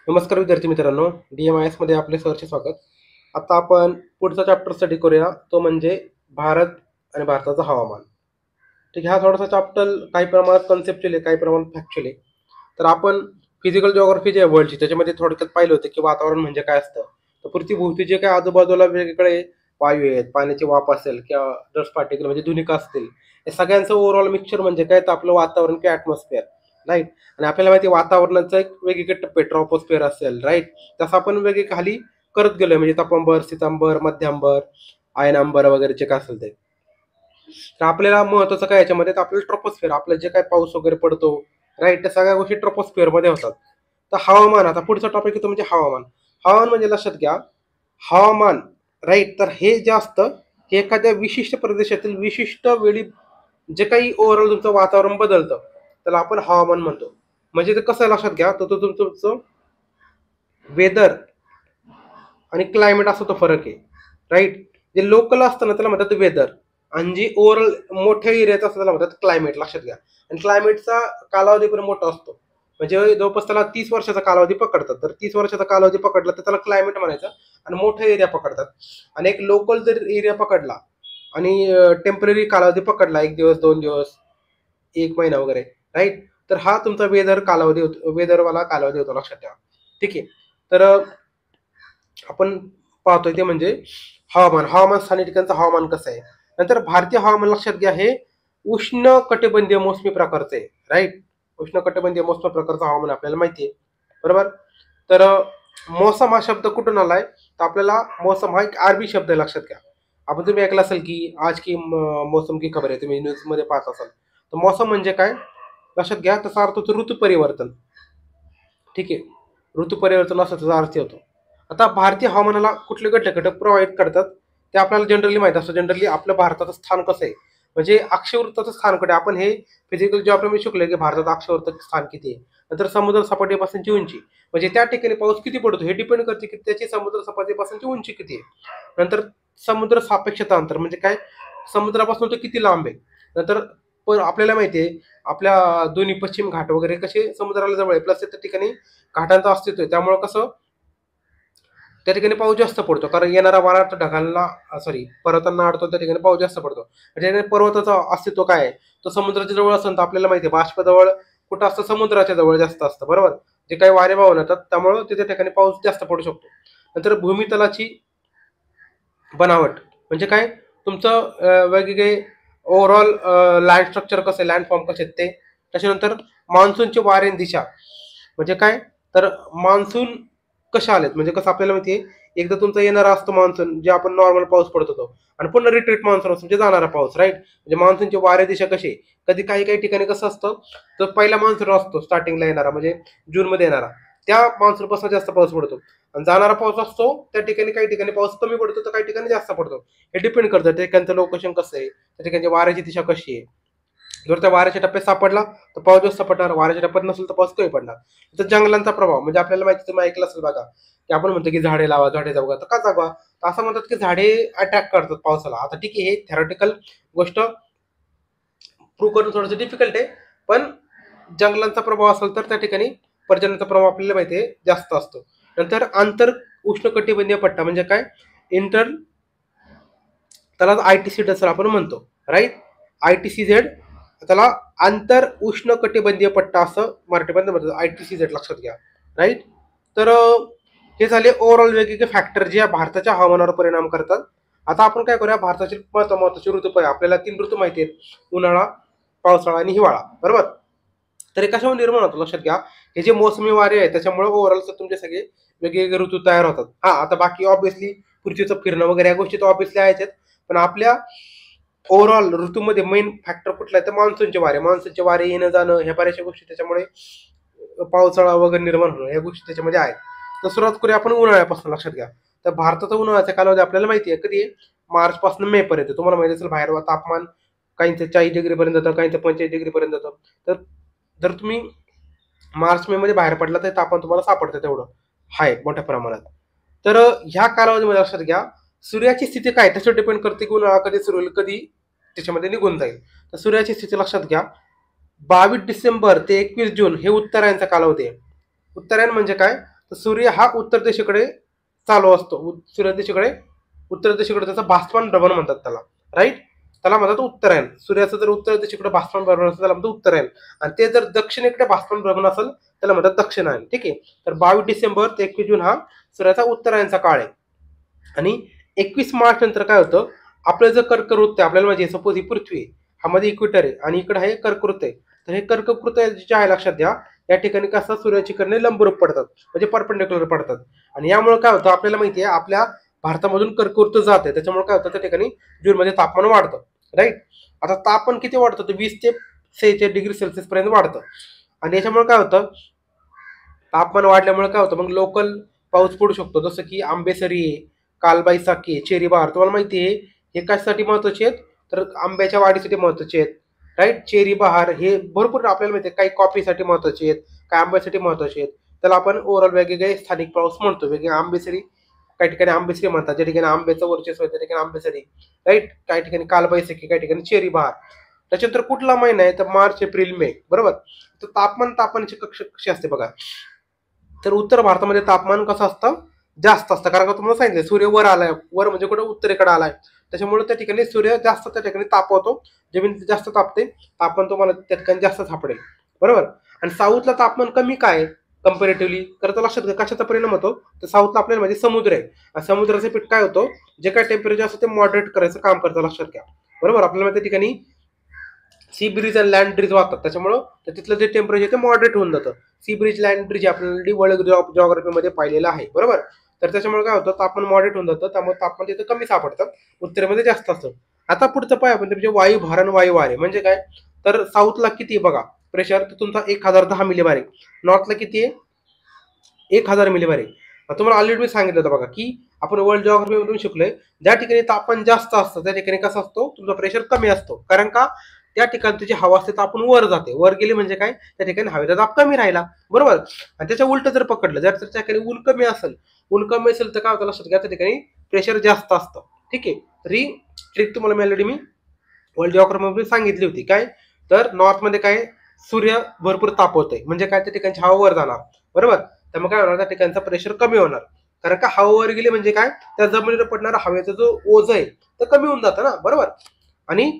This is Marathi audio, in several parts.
नमस्कार विद्यार्थी मित्रांनो, DMIS मध्ये आपले सहर्ष स्वागत. आता आपण पुढचा चॅप्टर स्टडी करूया, तो म्हणजे भारत आणि भारताचं हवामान. ठीक आहे, हा थोडासा चॅप्टर काही प्रमाणात कन्सेप्च्युअल आहे, काही प्रमाणात फॅक्च्युअल आहे. तर आपण फिजिकल जिओग्राफी जी आहे वर्ल्डची, त्याच्यामध्ये थोडक्यात पाहिलं होतं की वातावरण म्हणजे काय असतं. तर पृथ्वीभोवती जे काही आजूबाजूला वेगवेगळे वायू आहेत, पाण्याची वाफ असेल किंवा डस्ट पार्टिकल म्हणजे धुनिका असतील, या सगळ्यांचं ओव्हरऑल मिक्सचर म्हणजे काय, तर आपलं वातावरण किंवा ॲटमॉस्फिअर, राईट. आणि आपल्याला माहिती आहे वातावरणाचं एक वेगवेगळे टप्पे, ट्रॉपोस्फिअर असेल, राईट. तसं आपण वेगळे खाली करत गेलोय, म्हणजे तापांबर, सीतांबर, मध्यांबर, आयनांबर वगैरेचे काय असेल ते. तर आपल्याला महत्वाचं काय याच्यामध्ये, तर आपल्याला ट्रॉपोस्फिअर, आपलं जे काय पाऊस वगैरे पडतो, राईट, त्या सगळ्या गोष्टी ट्रॉपोस्फिअर मध्ये होतात. तर हवामान, आता पुढचा टॉपिक येतो म्हणजे हवामान. हवामान म्हणजे लक्षात घ्या, हवामान, राईट, तर हे जे असतं हे एखाद्या विशिष्ट प्रदेशातील विशिष्ट वेळी जे काही ओव्हरऑल तुमचं वातावरण बदलतं त्याला आपण हवामान म्हणतो. म्हणजे ते कसं लक्षात घ्या, तर तो तुमचं वेदर आणि क्लायमेट असा तो फरक आहे, राईट. जे लोकल असतं ना त्याला म्हणतात वेदर, आणि जे ओव्हरऑल मोठ्या एरियात असतं त्याला म्हणतात क्लायमेट, लक्षात घ्या. आणि क्लायमेटचा कालावधी पण मोठा असतो, म्हणजे जवळपास त्याला 30 वर्षाचा कालावधी पकडतात. तर 30 वर्षाचा कालावधी पकडला तर त्याला क्लायमेट म्हणायचं, आणि मोठा एरिया पकडतात. आणि एक लोकल जर एरिया पकडला आणि टेम्पररी कालावधी पकडला, 1 दिवस, 2 दिवस, 1 महिना वगैरे, राईट, तर हा तुमचा वेदर कालावधी होतो, वेदरवाला कालावधी होतो, लक्षात ठेवा. ठीक आहे. तर आपण पाहतोय ते म्हणजे हवामान. हवामान स्थानिक ठिकाणचं हवामान कसं आहे. नंतर भारतीय हवामान लक्षात घ्या, हे उष्ण कटिबंधीय मोसमी प्रकारचं आहे, राईट. उष्ण कटिबंधीय मोसमी प्रकारचं हवामान आपल्याला माहिती आहे, बरोबर. तर मोसम हा शब्द कुठून आलाय, तर आपल्याला मोसम हा एक अरबी शब्द आहे, लक्षात घ्या. आपण तुम्ही ऐकलं असेल की आज की मौसम की खबर आहे, तुम्ही न्यूज मध्ये पाहत असाल. तर मोसम म्हणजे काय, लक्षात घ्या, त्याचा अर्थ होतो ऋतू परिवर्तन. ठीक आहे, ऋतू परिवर्तन असा त्याचा अर्थ होतो. आता भारतीय हवामानाला कुठले घटक घटक प्रभावित करतात ते आपल्याला जनरली माहित असतं. जनरली आपलं भारताचं स्थान कसं आहे, म्हणजे अक्षवृत्ताचं स्थान कुठे, आपण हे फिजिकल जिओग्राफी शिकलोय की भारतात अक्षवृत्ताचं स्थान किती आहे. नंतर समुद्र सपाटीपासूनची उंची, म्हणजे त्या ठिकाणी पाऊस किती पडतो हे डिपेंड करते की त्याची समुद्र सपाटीपासूनची उंची किती आहे. नंतर समुद्र सापेक्षता अंतर म्हणजे काय, समुद्रापासून तो किती लांब आहे. नंतर पण आपल्याला माहिती आहे आपल्या दोन्ही पश्चिम घाट वगैरे कसे समुद्राला जवळ आहे, प्लस त्या ठिकाणी घाटांचं अस्तित्व आहे, त्यामुळे कसं त्या ठिकाणी पाऊस जास्त पडतो, कारण येणारा वारा ढगांना, सॉरी, पर्वतांना अडतो, त्या ठिकाणी पाऊस जास्त पडतो. म्हणजे पर्वताचं अस्तित्व काय आहे, तो समुद्राच्या जवळ असेल तर आपल्याला माहिती आहे बाष्पजवळ कुठं असतं, समुद्राच्या जवळ जास्त असतं, बरोबर. जे काही वारे वाहून येतात त्यामुळं तिथे ठिकाणी पाऊस जास्त पडू शकतो. नंतर भूमितलाची बनावट म्हणजे काय, तुमचं वेगवेगळे ओव्हरऑल लँड स्ट्रक्चर कसं आहे, लँड फॉर्म कसे आहेत ते. त्याच्यानंतर मान्सूनची वारे आणि दिशा म्हणजे काय, तर मान्सून कशा आलेत, म्हणजे कसं आपल्याला माहिती आहे, एकदा तुमचा येणारा असतो मान्सून, जे आपण नॉर्मल पाऊस पडतो तो, आणि पुन्हा रिट्रीट मान्सून असतो, म्हणजे जाणारा पाऊस, राईट. म्हणजे मान्सूनची वारे दिशा कशी आहे, कधी काही काही ठिकाणी कसं असतं, तर पहिला मान्सून असतो स्टार्टिंगला येणारा, म्हणजे जूनमध्ये येणारा, त्या मान्सूनपासून जास्त पाऊस पडतो. आणि जाणारा पाऊस असतो त्या ठिकाणी काही ठिकाणी पाऊस कमी पडतो तर काही ठिकाणी जास्त पडतो. हे डिपेंड करतं त्या ठिकाणचं लोकेशन कसं आहे, त्या ठिकाणची वाऱ्याची दिशा कशी आहे. जर त्या वाऱ्याच्या टप्प्यात सापडला तर पाऊस जास्त पडणार, वाऱ्याच्या टप्प्यात नसेल तर पाऊस कमी पडणार. तर जंगलांचा प्रभाव म्हणजे आपल्याला माहिती, तुम्ही ऐकलं असेल बघा, की आपण म्हणतो की झाडे लावा, झाडे जगवा, तर का जगवा, तर असं म्हणतात की झाडे अटॅक करतात पावसाला. आता ठीक आहे, हे थेरॉटिकल गोष्ट प्रूव्ह करणं थोडंसं डिफिकल्ट आहे, पण जंगलांचा प्रभाव असेल तर त्या ठिकाणी पर्जन्याचा प्रभाव आपल्याला माहिती आहे जास्त असतो. नंतर आंतर उष्णकटिबंधीय पट्टा म्हणजे काय, इंटर, त्याला ITC असं आपण म्हणतो, राईट. ITCZ, त्याला आंतर उष्ण कटिबंधीय पट्टा असं मराठीमध्ये म्हणतात, ITCZ, लक्षात घ्या, राईट. तर हे झाले ओव्हरऑल वेगवेगळे फॅक्टर जे भारताच्या हवामानावर परिणाम करतात. आता आपण काय करूया, भारताचे महत्वाचे ऋतू पाहूया. आपल्याला 3 ऋतू माहिती आहेत, उन्हाळा, पावसाळा आणि हिवाळा, बरोबर. तर हे कशामुळे निर्माण होतं, लक्षात घ्या, हे जे मोसमी वारे आहे त्याच्यामुळे ओव्हरऑल तुमचे सगळे वेगवेगळे ऋतू तयार होतात. हा, आता बाकी ऑब्विसली पृथ्वीचं फिरणं वगैरे या गोष्टी तर ऑब्विसली आहेच आहेत, पण आपल्या ओव्हरऑल ऋतूमध्ये मेन फॅक्टर कुठला आहे, तर मान्सूनचे वारे. मान्सूनचे वारे येणं जाणं ह्या बऱ्याचशा गोष्टी त्याच्यामुळे पावसाळा वगैरे निर्माण होणं ह्या गोष्टी त्याच्यामध्ये आहेत. तर सुरुवात करूया आपण उन्हाळ्यापासून, लक्षात घ्या. तर भारताचा उन्हाळ्याचा कालावधी आपल्याला माहिती आहे कधी आहे, मार्च पासून मे पर्यंत. तुम्हाला माहिती असेल बाहेर तापमान काहींचं 40 डिग्री पर्यंत जातं, काहींचं 45 डिग्री पर्यंत जातं. तर जर तुम्ही मार्च मे मध्ये बाहेर पडला तर तापमान तुम्हाला सापडतं तेवढं हाय मोठ्या प्रमाणात. तर ह्या कालावधीमध्ये लक्षात घ्या, सूर्याची स्थिती काय त्याच्यावर डिपेंड करते की उन्हाळा कधी सुरू होईल, कधी त्याच्यामध्ये निघून जाईल. तर सूर्याची स्थिती लक्षात घ्या, 22 डिसेंबर ते 21 जून हे उत्तरायणचा कालावधी आहे. उत्तरायण म्हणजे काय, तर सूर्य हा उत्तर दिशेकडे चालू असतो, सूर्य दिशेकडे उत्तर दिशेकडे त्याचं भासमान भ्रमण म्हणतात त्याला, राईट. त्याला म्हणतात उत्तरायण. सूर्याचं जर उत्तर दिशेकडे भासमान भ्रमण असेल त्याला म्हणतात उत्तरायण, आणि ते जर दक्षिणेकडे भासमान भ्रमण असेल त्याला म्हणतात दक्षिणायन. ठीक आहे. तर 22 डिसेंबर ते 21 जून हा सूर्याचा उत्तरायणचा काळ आहे. आणि 21 मार्च नंतर काय होतं, आपलं जर कर्कवृत्त आहे, आपल्याला म्हणजे सपोज ही पृथ्वी आहे, हा मध्ये इक्वेटर आहे आणि इकडे आहे कर्कवृत्त आहे. तर हे कर्कवृत्त जे आहे लक्षात घ्या, या ठिकाणी कसं सूर्याची किरणे लंबरूप पडतात, म्हणजे परपेंडिक्युलर पडतात. आणि यामुळे काय होतं, आपल्याला माहिती आहे आपल्या भारतामधून कर्कवृत्त जात आहे, त्याच्यामुळे काय होतं त्या ठिकाणी जूनमध्ये तापमान वाढतं, राईट. आता तापमान किती वाढतं, तर 20 ते 46 डिग्री सेल्सिअस पर्यंत वाढतं. आणि याच्यामुळे काय होतं, तापमान वाढल्यामुळे काय होतं, मग लोकल पाऊस पडू शकतो, जसं की आंबेसरी आहे, कालबाईसाखी आहे, चेरी बहार. तुम्हाला माहिती आहे हे कशासाठी महत्वाचे आहेत, तर आंब्याच्या वाढीसाठी महत्वाचे आहेत, राईट. चेरी बहार हे भरपूर आपल्याला माहिती आहे, काही कॉफीसाठी महत्वाचे आहेत, काही आंब्यासाठी महत्वाचे आहेत. त्याला आपण ओव्हरऑल वेगवेगळे स्थानिक पाऊस म्हणतो. वेगळे आंबेसरी, काही ठिकाणी आंबेसरी म्हणतात, ज्या ठिकाणी आंब्याचं वर्चस्व आहे त्या ठिकाणी आंबेसरी, राईट. काही ठिकाणी कालबाईसाखी, काही ठिकाणी चेरी बहार. त्याच्यानंतर कुठला महिना आहे, तर मार्च, एप्रिल, मे, बरोबर. तर तापमानाची कक्ष कशी असते बघा, तर उत्तर भारतामध्ये तापमान कसं असतं, जास्त असतं. कारण का तुम्हाला सांगितलं सूर्य वर आलाय, वर म्हणजे कुठे उत्तरेकडे आलाय, त्याच्यामुळे त्या ठिकाणी सूर्य जास्त त्या ठिकाणी तापवतो, जमीन जास्त तापते, तापमान तुम्हाला त्या ठिकाणी जास्त सापडेल, बरोबर. आणि साऊथला तापमान कमी काय कम्पॅरेटिव्हली, तर तो लक्षात घ्या कशाचा परिणाम होतो, तर साऊथला आपल्याला म्हणजे समुद्र आहे, आणि समुद्राचं पीठ काय होतं, जे काय टेम्परेचर असतं ते मॉडरेट करायचं काम करतं, लक्षात घ्या, बरोबर. आपल्याला त्या ठिकाणी सी ब्रिज आणि लँड ब्रिज वाहतात, त्याच्यामुळं तिथलं जे टेम्परेचर ते मॉडरेट होऊन जातं. सी ब्रिज, लँड ब्रिज आपल्याला वर्ल्ड जॉग्राफीमध्ये पाहिलेलं आहे, बरोबर. तर त्याच्यामुळे काय होतं, तापमान मॉडरेट होऊन जातं, त्यामुळे तापमान तिथं कमी सापडतं, उत्तरेमध्ये जास्त असतं. आता पुढचं पाय आपण म्हणजे वायू भार आणि वायू वारे म्हणजे काय, तर साऊथला किती आहे बघा प्रेशर, तर तुमचा 1010 मिलीबार आहे. नॉर्थला किती आहे, 1000 मिलीबार आहे. तुम्हाला ऑलरेडी मी सांगितलं होतं बघा की आपण वर्ल्ड जॉग्राफीमधून शिकलोय, ज्या ठिकाणी तापमान जास्त असतं त्या ठिकाणी कसं असतो, तुमचा प्रेशर कमी असतो. कारण का, त्या ठिकाणची जी हवा असते तापमान वर जाते, वर गेली म्हणजे काय, त्या ठिकाणी हवेचा दाब कमी राहिला, बरोबर. आणि त्याच्या उलट जर पकडलं, जर त्या ठिकाणी ऊन कमी असेल, ऊन कमी असेल तर काय होतं लक्षात घ्या, त्या ठिकाणी प्रेशर जास्त असतं. ठीक आहे. तर ही ट्रिक तुम्हाला मी ऑलरेडी मी वर्ल्ड जॉग्राफीमध्ये सांगितली होती. काय, तर नॉर्थमध्ये काय, सूर्य भरपूर तापवतोय म्हणजे काय, त्या ठिकाणची हवा वर जाणार, बरोबर. त्यामुळे काय होणार, त्या ठिकाणचा प्रेशर कमी होणार. कारण का हवा वर गेली म्हणजे काय, त्या जमिनीवर पडणारा हवेचा जो ओझ आहे तर कमी होऊन जातं ना, बरोबर. आणि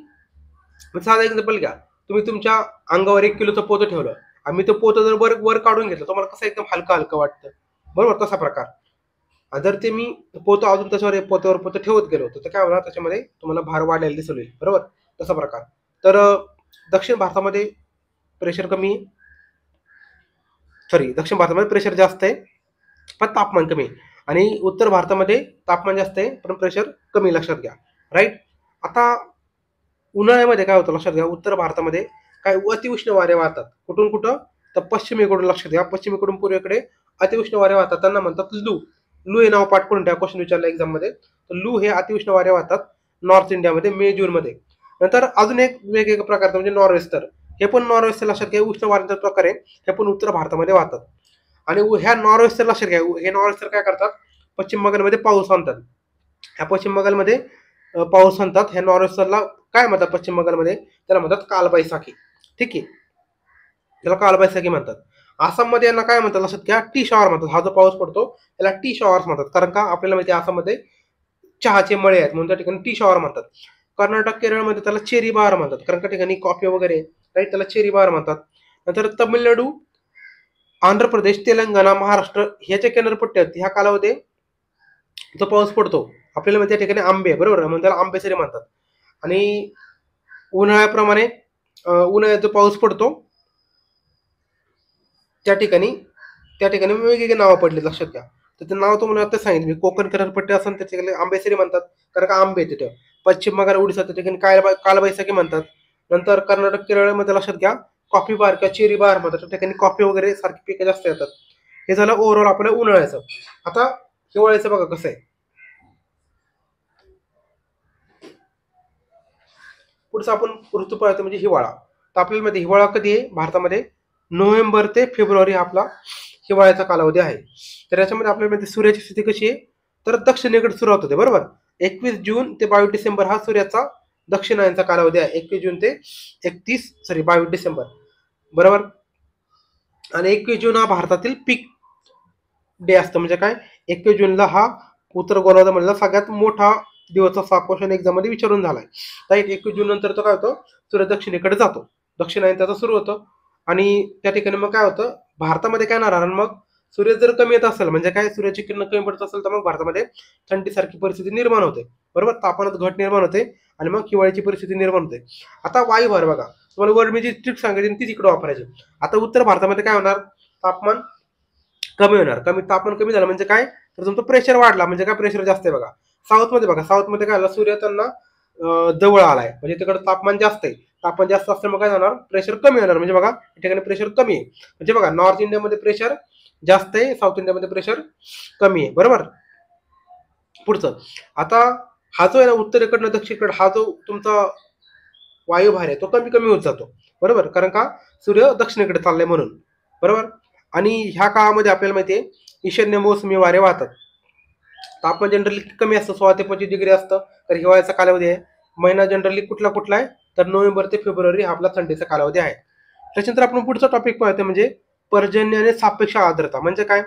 साधा एक्झाम्पल घ्या, तुम्ही तुमच्या अंगावर 1 किलोचं पोतं ठेवलं, आम्ही तो पोतं जर वर वर काढून घेतलं, तुम्हाला कसं एकदम हलका हलका वाटतं, बरोबर, तसा प्रकार. जर ते मी पोतं अजून त्याच्यावर पोत्यावर पोतं ठेवत गेलो तर काय होणार, त्याच्यामध्ये तुम्हाला भार वाढलेला दिसून येईल, बरोबर, तसा प्रकार. तर दक्षिण भारतामध्ये प्रेशर कमी, सॉरी, दक्षिण भारतामध्ये प्रेशर जास्त आहे पण तापमान कमी आहे, आणि उत्तर भारतामध्ये तापमान जास्त आहे पण प्रेशर कमी, लक्षात घ्या, राईट. आता उन्हाळ्यामध्ये काय होतं लक्षात घ्या, उत्तर भारतामध्ये काय अतिउष्ण वारे वाहतात, कुठून कुठं, तर पश्चिमेकडून, लक्षात घ्या, पश्चिमेकडून पूर्वेकडे अतिउष्ण वारे वाहतात, त्यांना म्हणतात लू. लू हे नाव पाठ करून ठेवा, क्वेश्चन विचारला एक्झाम मध्ये, तर लू हे अतिउष्ण वारे वाहतात नॉर्थ इंडियामध्ये मे जून मध्ये. नंतर अजून एक वेगवेगळ्या प्रकारचं म्हणजे नॉर्वेस्टर, हे पण नॉर्वेस्टर लक्षात घ्या, उष्ण वाऱ्याचा प्रकार आहे, हे पण उत्तर भारतामध्ये वाहतात. आणि ह्या नॉर्वेस्टर लक्षात घ्या, हे नॉर्वेस्टर काय करतात, पश्चिम बंगालमध्ये पाऊस आणतात. ह्या पश्चिम बंगालमध्ये पाऊस आणतात, ह्या नॉर्वेस्टरला काय म्हणतात पश्चिम बंगालमध्ये, त्याला म्हणतात कालबाईसाखी. ठीक आहे, त्याला कालबाईसाखी म्हणतात. आसाममध्ये यांना काय म्हणतात लक्षात घ्या, टी शॉवर म्हणतात. हा जो पाऊस पडतो त्याला टी शॉवर्स म्हणतात, कारण का आपल्याला माहिती आहे आसाममध्ये चहाचे मळे आहेत म्हणून त्या ठिकाणी टी शॉवर म्हणतात. कर्नाटक, केरळमध्ये त्याला चेरी बहार म्हणतात, कारण त्या ठिकाणी कॉफी वगैरे, राईट, त्याला चेरी बहार म्हणतात. नंतर तमिळनाडू, आंध्र प्रदेश, तेलंगणा, महाराष्ट्र ह्याच्या किनारपट्ट्यात ह्या कालावधी जो पाऊस पडतो, आपल्याला म्हणजे त्या ठिकाणी आंबे, बरोबर, म्हणून त्याला आंबेसरी म्हणतात. आणि उन्हाळ्याप्रमाणे उन्हाळ्यात जो पाऊस पडतो त्या ठिकाणी वेगवेगळी नावं पडली, लक्षात घ्या. तर ते नाव तुम्हाला आता सांगितलं मी, कोकण किनारपट्टी असेल त्याच्या आंबेसरी म्हणतात, कारण का आंबे तिथं. पश्चिम बंगाल, उडीसा त्या ठिकाणी कालबाईसाखी म्हणतात. नंतर कर्नाटक, केरळमध्ये लक्षात घ्या कॉफी बार किंवा चेरी बार म्हणतात, त्या ठिकाणी कॉफी वगैरे सारखी पिकं जास्त येतात. हे झालं ओव्हरऑल आपलं उन्हाळ्याचं. आता हिवाळ्याचं बघा कसं आहे, पुढचं आपण ऋतू पाहतो म्हणजे हिवाळा. तर आपल्याला माहिती हिवाळा कधी आहे भारतामध्ये, नोव्हेंबर ते फेब्रुवारी हा आपला हिवाळ्याचा कालावधी आहे. तर याच्यामध्ये आपल्याला माहिती सूर्याची स्थिती कशी आहे, तर दक्षिणेकडे सुरुवात होते, बरोबर. 21 जून ते 22 डिसेंबर हा सूर्याचा दक्षिणायनचा कालावधी आहे. 21 जून ते 22 डिसेंबर, बरोबर. आणि 21 जून हा भारतातील पीक डे असतं. म्हणजे काय, 21 जूनला हा उत्तर गोलार्धामधला सगळ्यात मोठा दिवस असा क्वेश्चन एक्झाम मध्ये विचारून झालाय. राईट, 21 जून नंतर तो काय होतो, सूर्य दक्षिणेकडे जातो, दक्षिणायन त्याचा सुरू होतं. आणि त्या ठिकाणी मग काय होतं, भारतामध्ये काय होणार, मग सूर्य जर कमी येत असेल, म्हणजे काय सूर्याची किरण कमी पडत असेल, तर मग भारतामध्ये थंडीसारखी परिस्थिती निर्माण होते. बरोबर, तापमानात घट निर्माण होते आणि मग हिवाळ्याची परिस्थिती निर्माण होते. आता वायुभार बघा, तुम्हाला वर मी जी ट्रिक सांगायची ती तिकडे वापरायची. आता उत्तर भारतामध्ये काय होणार, तापमान कमी होणार. तापमान कमी झालं म्हणजे काय, तर तुमचं प्रेशर वाढला, म्हणजे काय प्रेशर जास्त आहे बघा. साऊथ मध्ये बघा, साऊथ मध्ये काय झालं, सूर्य त्यांना जवळ आलाय, म्हणजे तिकडे तापमान जास्त आहे. तापमान जास्त असल्यामुळे काय होणार, प्रेशर कमी होणार. म्हणजे बघा या ठिकाणी प्रेशर कमी आहे. म्हणजे बघा, नॉर्थ इंडियामध्ये प्रेशर जास्त आहे, साऊथ इंडियामध्ये प्रेशर कमी आहे. बरोबर, पुढचं. आता हा जो आहे ना, उत्तरेकडनं दक्षिणेकडे हा जो तुमचा वायुभार आहे तो कमी कमी होत जातो. बरोबर, कारण का सूर्य दक्षिणेकडे चाललाय म्हणून. बरोबर, आणि ह्या काळामध्ये आपल्याला माहितीये ईशान्य मोसमी वारे वाहतात. तापमान जनरली कमी असतं, 16 ते 25 डिग्री असतं. तर हिवाळ्याचा कालावधी आहे. महिना जनरली कुठला कुठला आहे, तर नोव्हेंबर ते फेब्रुवारी हा आपला थंडीचा कालावधी आहे. त्याच्यानंतर आपण पुढचा टॉपिक पाहतो, म्हणजे पर्जन्य आणि सापेक्ष आर्द्रता. म्हणजे काय,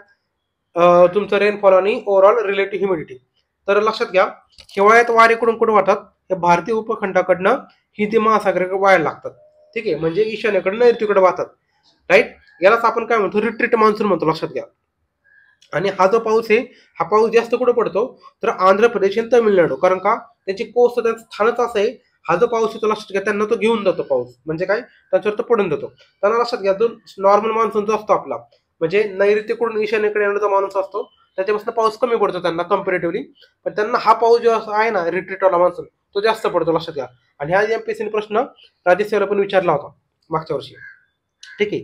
तुमचं रेनफॉल आणि ओव्हरऑल रिलेटिव्ह ह्युमिडिटी. तर लक्षात घ्या, हिवाळ्यात वारे कुठून कुठे वाहतात, हे भारतीय उपखंडाकडनं हिंदी महासागराकडे वाहायला लागतात. ठीक आहे, म्हणजे ईशान्येकडे नैऋत्येकडे वाहतात. राईट, यालाच आपण काय म्हणतो, रिट्रीट मान्सून म्हणतो. लक्षात घ्या. आणि हा जो पाऊस आहे, हा पाऊस जास्त कुठे पडतो, तर आंध्र प्रदेश आणि तमिळनाडू. कारण का, त्यांची कोस्ट, त्यांचं स्थानच असं आहे. हा जो पाऊस येतो लक्षात घ्या, त्यांना तो घेऊन जातो पाऊस. म्हणजे काय, त्यांच्यावर तो पडून जातो. त्यांना लक्षात घ्या, जो नॉर्मल मान्सून जो असतो आपला, म्हणजे नैऋत्येकडून ईशान्येकडे येणारा माणूस असतो, त्याच्यापासून पाऊस कमी पडतो त्यांना कम्पॅरेटिव्हली. पण त्यांना हा पाऊस जो आहे ना, रिट्रीटवाला मान्सून, तो जास्त पडतो. लक्षात घ्या. आणि हा एमपीएससीने प्रश्न राज्यसेवेला पण विचारला होता मागच्या वर्षी. ठीक आहे,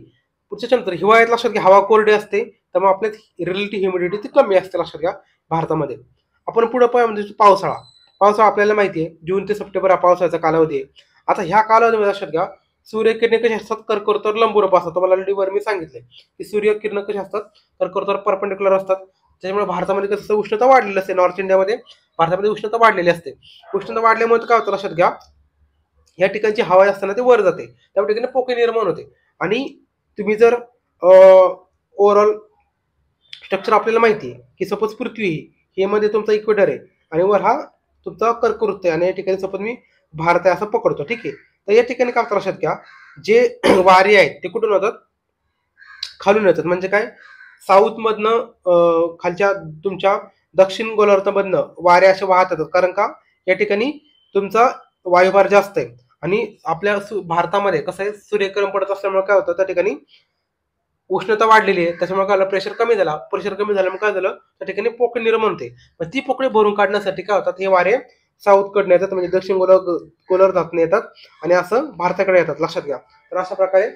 पुढच्या नंतर हिवाळ्यात लक्षात घ्या, हवा कोरडी असते, तर मग आपल्यात रिलेटिव्ह ह्युमिडिटी ती कमी असते. लक्षात घ्या भारतामध्ये. आपण पुढे म्हणजे पावसाळा. पावसाळा आपल्याला माहिती आहे, जून ते सप्टेंबर हा पावसाळ्याचा कालावधी आहे. आता ह्या कालावधीमध्ये लक्षात घ्या, सूर्यकिरणे कशी असतात, कर्कवृत्तावर लंबरूप असतात. तुम्हाला वर मी सांगितले की सूर्यकिरणं कशी असतात, कर्कवृत्तावर परपेंडिक्युलर असतात. त्याच्यामुळे भारतामध्ये कसं उष्णता वाढलेली असते, नॉर्थ इंडियामध्ये भारतामध्ये उष्णता वाढलेली असते. उष्णता वाढल्यामुळे काय होतं, लक्षात घ्या, या ठिकाणची हवा असताना ते वर जाते, त्या ठिकाणी पोकळी निर्माण होते. आणि तुम्ही जर ओव्हरऑल स्ट्रक्चर आपल्याला माहिती आहे की सपोज पृथ्वी हे मध्ये तुमचा इक्वेटर आहे आणि वर हा तुमचा कर्कवृत्त आहे, आणि या ठिकाणी सपोज मी भारत आहे असं पकडतो. ठीक आहे, तर या ठिकाणी काय लक्षात घ्या, जे वारे आहेत ते कुठून होतात, खालून येतात. म्हणजे काय, साऊथ मधनं खालच्या तुमच्या दक्षिण गोलार्धामधनं वारे असे वाहत येतात. कारण का, या ठिकाणी तुमचा वायुभार जास्त आहे. आणि आपल्या भारतामध्ये कसं आहे, सूर्यकिरण पडत असल्यामुळे काय होतं, त्या ठिकाणी उष्णता वाढलेली आहे. त्याच्यामुळे काय, प्रेशर कमी झाला. प्रेशर कमी झाल्यामुळे काय झालं, त्या ठिकाणी पोकळी निर्माण होते. मग ती पोकळी भरून काढण्यासाठी काय होतात, हे वारे साऊथ कडनं येतात, म्हणजे दक्षिण गोलार्धातून येतात आणि असं भारताकडे येतात. लक्षात घ्या. तर अशा प्रकारे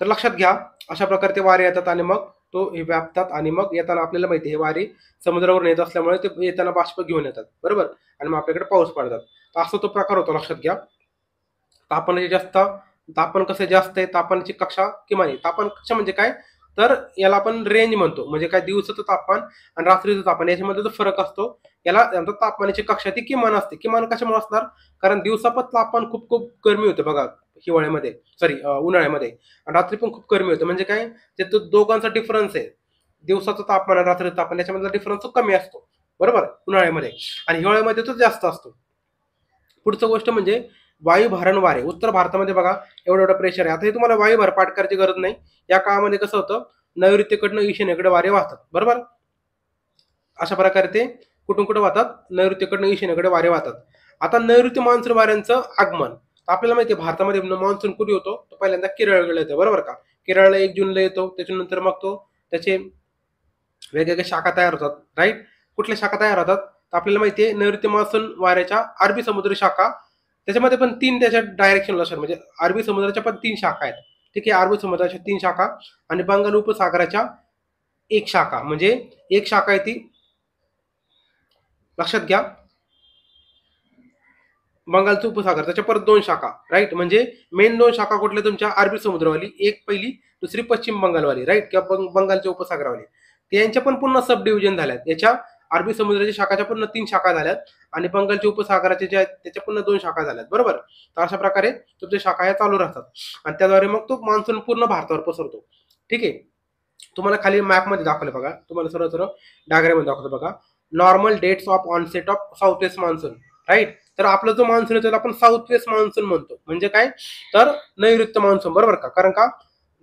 तर लक्षात घ्या, अशा प्रकारे ते वारे येतात आणि मग तो हे व्यापतात. आणि मग येताना आपल्याला माहिती आहे, हे वारे समुद्रावरून येत असल्यामुळे ते येताना बाष्प घेऊन येतात. बरोबर, आणि मग आपल्याकडे पाऊस पडतात. तर असा तो प्रकार होतो. लक्षात घ्या, तापमानाचे जास्त, तापमान कसं जास्त आहे, तापमानाची कक्षा किमान आहे. तापमान कक्षा म्हणजे काय, तर याला आपण रेंज म्हणतो. म्हणजे काय, दिवसाचं तापमान आणि रात्रीचं तापमान याच्यामध्ये जो फरक असतो, याला तापमानाची कक्षा ती किमान असते. किमान कशामुळे असणार, कारण दिवसा पण तापमान खूप खूप गरमी होते बघा हिवाळ्यामध्ये, सॉरी उन्हाळ्यामध्ये, आणि रात्री पण खूप गरमी होते. म्हणजे काय, ते तो दोघांचा डिफरन्स आहे, दिवसाचं तापमान आणि रात्रीचं तापमान याच्यामधला डिफरन्स कमी असतो. बरोबर, उन्हाळ्यामध्ये, आणि हिवाळ्यामध्ये तो जास्त असतो. पुढचं गोष्ट म्हणजे वायुभारण वारे. उत्तर भारतामध्ये बघा एवढं एवढं प्रेशर आहे. आता हे तुम्हाला वायुभार पाठ करायची गरज नाही. या काळामध्ये कसं होतं, नैऋत्येकडनं ईशान्येकडे वारे वाहतात. बरोबर, अशा प्रकारे ते कुठून कुठे वाहतात, नैऋत्येकडनं ईशान्येकडे वारे वाहतात. आता नैऋत्य मान्सून वाऱ्यांचं आगमन. आपल्याला माहिती आहे भारतामध्ये मान्सून कुठे होतो, तो पहिल्यांदा केरळकडे येतो. बरोबर का, केरळला 1 जूनला येतो. त्याच्यानंतर मग तो त्याचे वेगवेगळ्या शाखा तयार होतात. राईट, कुठल्या शाखा तयार होतात, तर आपल्याला माहिती आहे नैऋत्य मान्सून वाऱ्याच्या अरबी समुद्र शाखा, त्याच्यामध्ये पण 3 त्याच्या डायरेक्शन असतात. म्हणजे अरबी समुद्राच्या पण 3 शाखा आहेत. ठीक आहे, अरबी समुद्राच्या 3 शाखा आणि बंगाल उपसागराच्या 1 शाखा. म्हणजे 1 शाखा आहे ती, लक्षात घ्या, बंगालचं उपसागर, त्याच्या परत 2 शाखा. राईट, म्हणजे मेन 2 शाखा कुठल्या, तुमच्या अरबी समुद्रवाली एक पहिली, दुसरी पश्चिम बंगालवाली. राईट, किंवा बंगालच्या उपसागरावाली. यांच्या पण पुन्हा सब डिव्हिजन झाल्यात. याच्या अरबी समुद्राच्या शाखाच्या पुन्हा 3 शाखा झाल्यात आणि बंगालच्या उपसागराचे जे आहेत त्याच्या पुन्हा 2 शाखा झाल्यात, बरोबर. तर अशा प्रकारे तुमच्या शाखा ह्या चालू राहतात आणि त्याद्वारे मग तो मान्सून पूर्ण भारतावर पसरतो. ठीक आहे. तुम्हाला खाली मॅपमध्ये दाखवलं बघा, तुम्हाला सर्व सर्व डायग्राममध्ये दाखवतो बघा. Normal dates of onset of south west monsoon, right. तर आपला जो मान्सून आहे त्याला आपण साऊथ वेस्ट मान्सून म्हणतो. म्हणजे काय, तर नैऋत्य मान्सून, बरोबर का. कारण का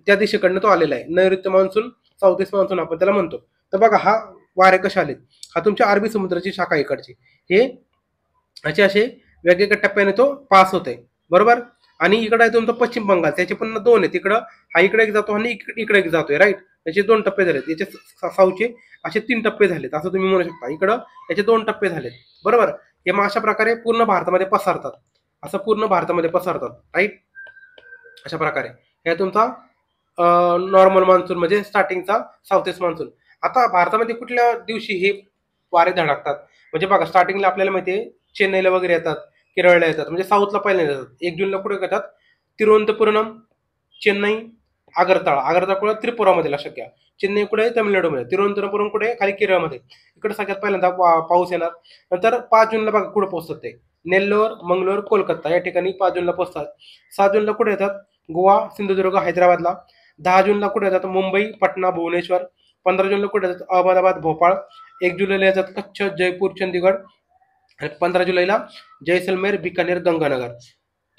त्या दिशेकडनं तो आलेला आहे. नैऋत्य मान्सून, साऊथ वेस्ट मान्सून आपण त्याला म्हणतो. तर बघा हा वारे कसे आलेत, हा तुमच्या अरबी समुद्राची शाखा इकडची, हे असे वेगवेगळ्या टप्प्याने तो पास होतोय, बरोबर. आणि इकडे आहे तुमचा पश्चिम बंगाल, त्याचे पण 2 आहेत. इकडं हा इकडे एक जातो आणि इकडे एक जातोय, राईट. याचे 2 टप्पे झालेत. याचे साऊथचे असे 3 टप्पे झालेत असं तुम्ही म्हणू शकता. इकडं याचे 2 टप्पे झालेत, बरोबर. हे मग अशा प्रकारे पूर्ण भारतामध्ये पसरतात, असं पूर्ण भारतामध्ये पसरतात, राईट. अशा प्रकारे हे तुमचा नॉर्मल मान्सून म्हणजे स्टार्टिंगचा साऊथ वेस्ट मान्सून. आता भारतामध्ये कुठल्या दिवशी हे वारे धडकतात, म्हणजे बघा स्टार्टिंगला आपल्याला माहिती आहे चेन्नईला वगैरे येतात, केरळला येतात, म्हणजे साऊथला पहिल्यांदा येतात. 1 जूनला कुठे येतात, तिरुवनंतपुरम, चेन्नई, आगरताळा कुठे त्रिपुरामध्ये, लक्षात घ्या. चेन्नई कुठे, तमिळनाडूमध्ये. तिरुवनंतपुरम कुठे, खाली केरळमध्ये. इकडे सगळ्यात पहिल्यांदा पाऊस येणार. नंतर 5 जूनला बघा कुठे पोहोचतात ते, नेल्लोर, मंगलोर, कोलकाता या ठिकाणी 5 जूनला पोहोचतात. 7 जूनला कुठे येतात, गोवा, सिंधुदुर्ग, हैदराबादला. 10 जूनला कुठे येतात, मुंबई, पटना, भुवनेश्वर. 15 जूनला कुठे येतात, अहमदाबाद, भोपाळ. 1 जुलैला येतात कच्छ, जयपूर, चंदीगड. आणि 15 जुलैला जैसलमेर, बिकानेर, गंगानगर.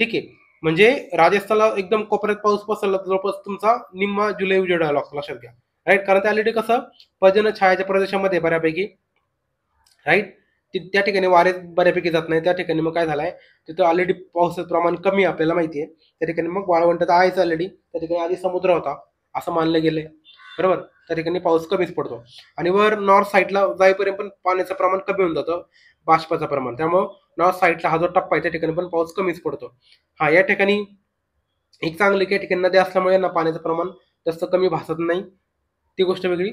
ठीक आहे. म्हणजे राजस्थानला एकदम कोपऱ्यात पाऊस पसरला जवळपास तुमचा निम्मा जुलै उजेडायला लागतो, लक्षात घ्या, राईट. कारण ते ऑलरेडी कसं पर्जन्य छायाच्या प्रदेशामध्ये बऱ्यापैकी, राईट. त्या ठिकाणी वारे बऱ्यापैकी जात नाही. त्या ठिकाणी मग काय झालंय, तिथं ऑलरेडी पावसाचं प्रमाण कमी आपल्याला माहिती आहे. त्या ठिकाणी मग वाळवंट तर आहेच ऑलरेडी, त्या ठिकाणी आधी समुद्र होता असं मानलं गेलंय, बरोबर. त्या ठिकाणी पाऊस कमीच पडतो आणि वर नॉर्थ साईडला जाईपर्यंत पण पाण्याचं प्रमाण कमी होऊन जातं, बाष्पाचं प्रमाण. त्यामुळं नॉर्थ साईडला हा जो टप्पा आहे त्या ठिकाणी पण पाऊस कमीच पडतो. हा या ठिकाणी एक चांगली काही ठिकाणी नदी असल्यामुळे ना पाण्याचं प्रमाण जास्त कमी भासत नाही, ती गोष्ट वेगळी.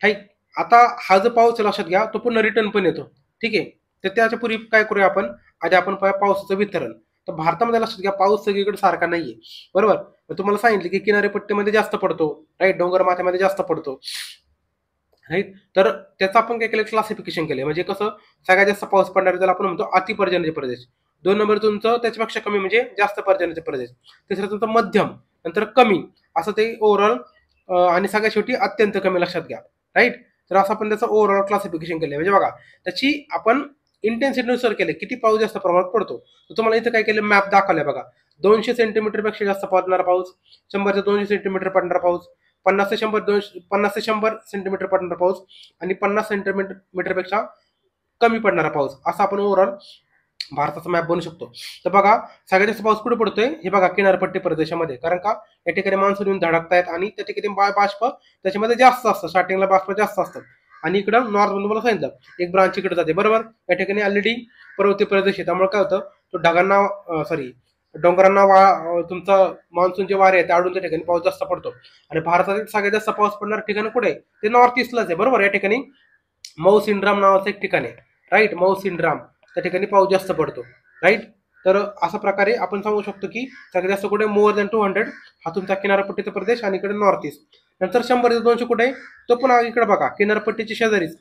ठीक. आता हा जो पाऊस लक्षात घ्या तो पुन्हा रिटर्न पण येतो. ठीक आहे. तर त्याच्या पूर्वी काय करूया आपण, आधी आपण पावसाचं वितरण. तर भारतामध्ये लक्षात घ्या पाऊस सगळीकडे सारखा नाहीये, बरोबर. तुम्हाला सांगितलं की किनारी पट्टीमध्ये जास्त पडतो, राईट, डोंगर माथ्यामध्ये जास्त पडतो, राईट. तर त्याचं आपण काय केलं, क्लासिफिकेशन केलं. म्हणजे कसं, सगळ्यात जास्त पाऊस पडणारे त्याला आपण म्हणतो अतिपर्जन्य प्रदेश. 2 नंबर तुमचं त्याच्यापेक्षा कमी म्हणजे जास्त पर्जन्याचे प्रदेश. तिसरं तुमचं मध्यम, नंतर कमी, असं ते ओव्हरऑल. आणि सगळ्यात शेवटी अत्यंत कमी, लक्षात घ्या, राईट. तर असं आपण त्याचं ओव्हरऑल क्लासिफिकेशन केलं. म्हणजे बघा त्याची आपण इंटेन्सिटीनुसार केले किती पाऊस जास्त प्रमाणात पडतो. तर तुम्हाला इथं काय केलं, मॅप दाखवलाय बघा. 200 सेंटीमीटर पेक्षा जास्त पडणारा पाऊस, 100 ते 200 सेंटीमीटर पडणारा पाऊस, 50 ते 100 सेंटीमीटर पडणारा पाऊस आणि 50 सेंटीमीटर पेक्षा कमी पडणारा पाऊस, असा आपण ओव्हरऑल भारताचा मॅप बनवू शकतो. तर बघा सगळ्यात जास्त पाऊस कुठे पडतोय, हे बघा किनारपट्टी प्रदेशामध्ये. कारण का, या ठिकाणी मान्सून येऊन धडकतायत आणि त्या ठिकाणी बाष्प त्याच्यामध्ये जास्त असतं, स्टार्टिंगला बाष्प जास्त असतं. आणि इकडं नॉर्थ तुम्हाला सांगितलं एक ब्रांच इकडे जाते, बरोबर. या ठिकाणी ऑलरेडी पर्वतीय प्रदेश आहे, त्यामुळे काय होतं, तो ढगांना डोंगरांना तुमचा मान्सूनचे वारे आहे त्याडून त्या ठिकाणी पाऊस जास्त पडतो. आणि भारतातील सगळ्यात जास्त पाऊस पडणारं ठिकाण कुठे, ते नॉर्थ ईस्टलाच आहे, बरोबर. या ठिकाणी मऊ सिंड्राम नावाचं एक ठिकाण आहे, राईट. मऊ सिंड्राम, त्या ठिकाणी पाऊस जास्त पडतो, राईट. तर अशा प्रकारे आपण सांगू शकतो की सगळ्यात जास्त कुठे, मोर दॅन 200 हा तुमचा किनारपट्टीचा प्रदेश आणि इकडे नॉर्थ ईस्ट. नंतर 100 ते 200 कुठे, तो पण इकडे बघा किनारपट्टीच्या शेजारीच,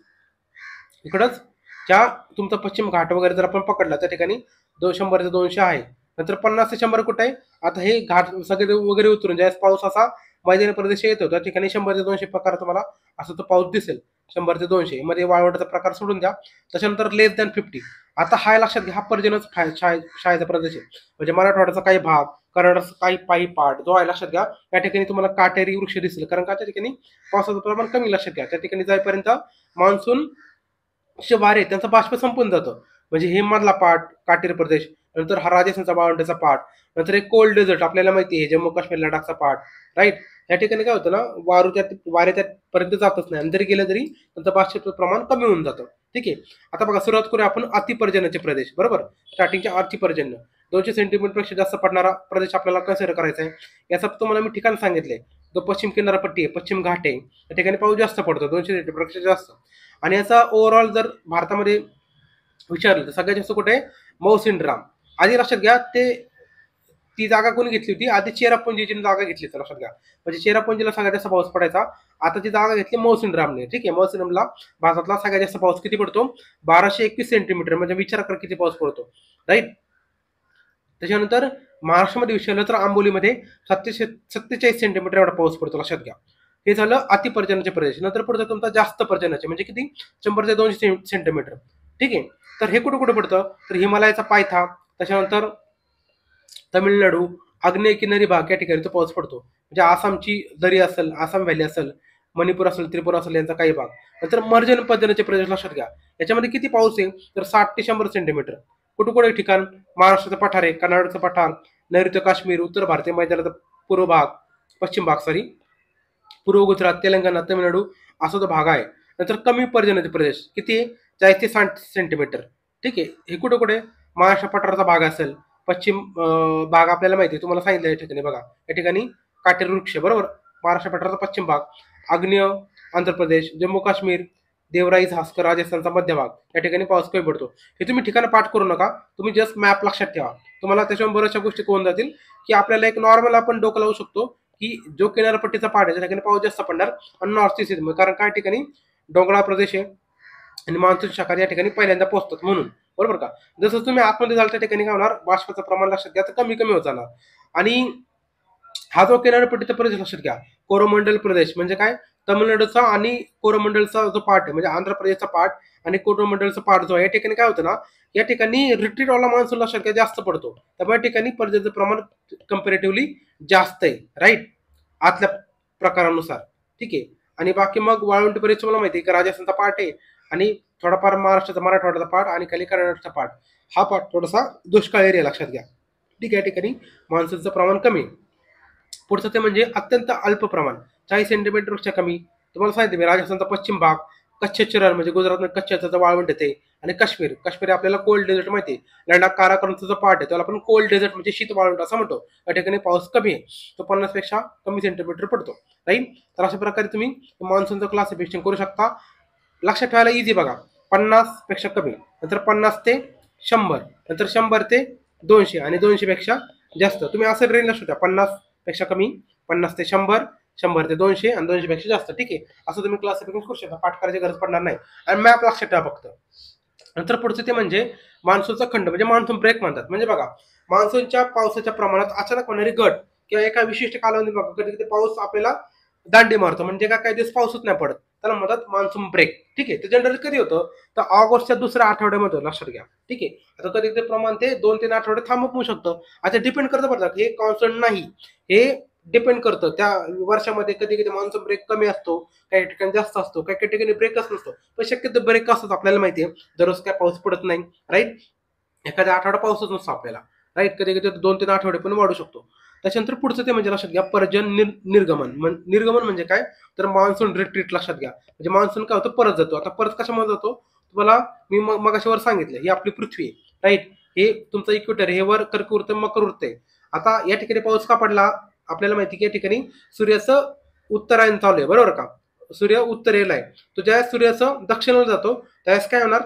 इकडंच ज्या तुमचा पश्चिम घाट वगैरे जर आपण पकडला त्या ठिकाणी 100 ते 200 आहे. नंतर 50 ते 100 कुठे आहे, आता हे घाट सगळे वगैरे उतरून ज्यावेळेस पाऊस असा मैदानी प्रदेश येतो त्या ठिकाणी 100 ते 200 प्रकार तुम्हाला असं तो पाऊस दिसेल. 100 ते 200 मध्ये वाळवंटाचा प्रकार सोडून द्या. त्याच्यानंतर लेस दॅन 50, आता हा लक्षात घ्या, हा पर्जन्यच छायेचा प्रदेश आहे. म्हणजे मराठवाड्याचा काही भाग, कर्नाटकचा काही पायी पाट जो आहे, लक्षात घ्या या ठिकाणी तुम्हाला काटेरी वृक्ष दिसेल. कारण का, त्या ठिकाणी पावसाचं प्रमाण कमी, लक्षात घ्या. त्या ठिकाणी जाईपर्यंत मान्सून वारे त्यांचा बाष्प संपून जातं. म्हणजे हे मधला पाट काटेरी प्रदेश, नंतर हा राजस्थानचा वाळवंटाचा पाट, नंतर एक कोल्ड डेझर्ट आपल्याला माहिती आहे जम्मू काश्मीर लडाखचा पाट, राईट. या ठिकाणी काय होतं ना, वारे त्यापर्यंत जातच नाही आणि जरी गेलं तरी त्यांचं बाष्पाचं प्रमाण कमी होऊन जातं. ठीक आहे. आता बघा सुरुवात करूया आपण अतिपर्जन्याचे प्रदेश, बरोबर. स्टार्टिंगच्या अतिपर्जन्य 200 सेंटीमीटरपेक्षा जास्त पडणारा प्रदेश आपल्याला कन्सिडर करायचा आहे. याचा तुम्हाला मी ठिकाण सांगितलंय, तो पश्चिम किनारपट्टी आहे, पश्चिम घाट आहे, त्या ठिकाणी पाऊस जास्त पडतो 200 सेंटीमीटरपेक्षा जास्त. आणि याचा ओव्हरऑल जर भारतामध्ये विचारलं तर सगळ्यात जास्त कुठे, मौसिनराम. आधी लक्षात घ्या ते ती जागा कोणी घेतली होती? आधी चेरापुंजीची जागा घेतली होती, लक्षात घ्या. म्हणजे चेरापुंजीला सगळ्यात जास्त पाऊस पडायचा. आता ती जागा घेतली मौसिनरामने. ठीक आहे, मौसिनरामला भारतातला सगळ्यात जास्त पाऊस किती पडतो? 1221 सेंटीमीटर. म्हणजे विचार कर किती पाऊस पडतो, राईट. त्याच्यानंतर महाराष्ट्रामध्ये विचारलं तर आंबोलीमध्ये 47 सेंटीमीटर एवढा पाऊस पडतो, लक्षात घ्या. हे झालं अतिपर्जन्याचे प्रदेश. नंतर पुढचा तुमचा जास्त पर्जन्याचे म्हणजे किती? 100 ते 200 सेंटीमीटर. ठीक आहे, तर हे कुठं कुठं पडतं? तर हिमालयाचा पायथा, त्याच्यानंतर तमिळनाडू, आग्नेय किनारी भाग या ठिकाणी तो पाऊस पडतो. म्हणजे आसामची दरी असेल, आसाम व्हॅली असेल, मणिपूर असेल, त्रिपुरा असेल, यांचा काही भाग. नंतर मर्जन पर्जन्याचे प्रदेश लक्षात घ्या. याच्यामध्ये किती पाऊस आहे? तर 60 ते 100 सेंटीमीटर. कुठं कुठे ठिकाण? महाराष्ट्राचं पठार आहे, कर्नाटकचं पठार, नैऋत्य काश्मीर, उत्तर भारतीय मैदानाचा पूर्व भाग, पश्चिम भाग पूर्व गुजरात, तेलंगणा, तमिळनाडू असा तो भाग आहे. नंतर कमी पर्जन्याचे प्रदेश किती? 40 ते 60 सेंटीमीटर. ठीक आहे, हे कुठे कुठे? महाराष्ट्र पठाराचा भाग असेल, पश्चिम भाग आपल्याला माहिती आहे, तुम्हाला सांगितलं या ठिकाणी बघा. या ठिकाणी काटेरी वृक्ष, बरोबर. महाराष्ट्र पठाराचा पश्चिम भाग, आग्नेय आंध्र प्रदेश, जम्मू काश्मीर, देवराई, झास्कर, राजस्थानचा मध्य भाग या ठिकाणी पाऊस कमी पडतो. हे तुम्ही ठिकाणं पाठ करू नका, तुम्ही जस्ट मॅप लक्षात ठेवा. तुम्हाला त्याच्यावर बऱ्याचशा गोष्टी कळून जातील की आपल्याला एक नॉर्मल आपण डोकं लावू शकतो की जो किनारपट्टीचा पाठ आहे त्या ठिकाणी पाऊस जास्त पडणार आणि नॉर्थ ईस्ट, कारण काय ठिकाणी डोंगराळ प्रदेश आहे आणि मान्सून शाखा या ठिकाणी पहिल्यांदा पोहोचतात म्हणून, बरोबर का. जसं तुम्ही आतमध्ये जाल त्या ठिकाणी काय होणार? बाष्पाचं प्रमाण लक्षात घ्या तर कमी कमी होत जाणार. आणि हा जो किनारपट्टीचा प्रदेश लक्षात घ्या, कोरोमंडल प्रदेश म्हणजे काय? तमिळनाडूचा आणि कोरोमंडलचा जो पार्ट आहे म्हणजे आंध्र प्रदेशचा पार्ट आणि कोरोमंडलचा पार्ट जो आहे या ठिकाणी काय होतं ना, या ठिकाणी रिट्रीटवाला मान्सून लक्षात घ्या जास्त पडतो. त्यामुळे ठिकाणी पर्जन्याचं प्रमाण कम्पॅरेटिव्हली जास्त आहे, राईट, आतल्या प्रकारानुसार. ठीक आहे, आणि बाकी मग वाळवंटी प्रदेश मला माहिती आहे की राजस्थानचा पार्ट आहे आणि थोडाफार महाराष्ट्राचा मराठवाड्याचा पार्ट आणि खाली कर्नाटकचा पार्ट. हा पार्ट थोडासा दुष्काळ एरिया लक्षात घ्या. ठीक आहे, या ठिकाणी मान्सूनचं प्रमाण कमी. पुढचं ते म्हणजे अत्यंत अल्प प्रमाण, 40 सेंटीमीटरपेक्षा कमी. तुम्हाला सांगितलं मी राजस्थानचा पश्चिम भाग, कच्छचे रण म्हणजे गुजरातमध्ये कच्छचं वाळवंट येते, आणि काश्मीर आपल्याला कोल्ड डेझर्ट माहिती आहे. लडाख काराकोरमचा जो पार्ट आहे त्याला आपण कोल्ड डेझर्ट म्हणजे शीत वाळवंट असं म्हणतो. या ठिकाणी पाऊस कमी आहे, तो 50 पेक्षा कमी सेंटीमीटर पडतो, राईट. तर अशा प्रकारे तुम्ही मान्सूनचं क्लासिफिकेशन करू शकता. लक्षात ठेवायला इझी बघा, 50 पेक्षा कमी, नंतर 50 ते 100, नंतर 100 ते 200 आणि 200 पेक्षा जास्त. तुम्ही असं रेंज लक्षात ठेवा, 50 पेक्षा कमी, 50 ते 100, 100 ते 200 आणि 200 पेक्षा जास्त. ठीक आहे, असं तुम्ही क्लासिफिकेशन करू शकता, पाठ करायची गरज पडणार नाही. आणि मॅप लक्षात ठेवा फक्त. नंतर पुढचं ते म्हणजे मान्सूनचा खंड म्हणजे मान्सून ब्रेक म्हणतात. म्हणजे बघा, मान्सूनच्या पावसाच्या प्रमाणात अचानक होणारी घट किंवा एका विशिष्ट कालावधीत बघा कधी कधी पाऊस आपल्याला दांडी मारतो, म्हणजे काही दिवस पाऊसच नाही पडत, त्याला म्हणतात मान्सून ब्रेक. ठीक आहे, ते जनरली कधी होतं? तर ऑगस्टच्या दुसऱ्या आठवड्यामध्ये, लक्षात घ्या. ठीक आहे, आता कधी कधी प्रमाण ते 2-3 आठवडे थांबवू शकतं. आता डिपेंड करतं बरं, हे कॉन्स्टंट नाही, हे डिपेंड करतं त्या वर्षामध्ये. कधी कधी मान्सून ब्रेक कमी असतो, काही ठिकाणी जास्त असतो, काही ठिकाणी ब्रेकच नसतो. पण शक्यतो ब्रेक असतो, आपल्याला माहिती आहे. दररोज काय पाऊस पडत नाही, राईट. एखाद्या आठवडा पाऊसच नसतो आपल्याला, राईट. कधी कधी 2-3 आठवडे पण वाढू शकतो. त्याच्यानंतर पुढचं ते म्हणजे लक्षात घ्या, निर्गमन. निर्गमन म्हणजे काय? तर मान्सून रिट्रीट, लक्षात घ्या. म्हणजे मान्सून काय होतं? परत जातो. आता परत कशामध्ये जातो तुम्हाला मी मगाशी वर सांगितलं, ही आपली पृथ्वी आहे, राईट. हे तुमचं इक्वेटर, हे वर कर्कवृत्त मकर वृत्त आहे. आता या ठिकाणी पाऊस का पडला? आपल्याला माहिती की या ठिकाणी सूर्याचं उत्तरायण चालू आहे, बरोबर का. सूर्य उत्तरेला आहे, तो ज्या सूर्याचं दक्षिणेला जातो त्यावेळेस काय होणार?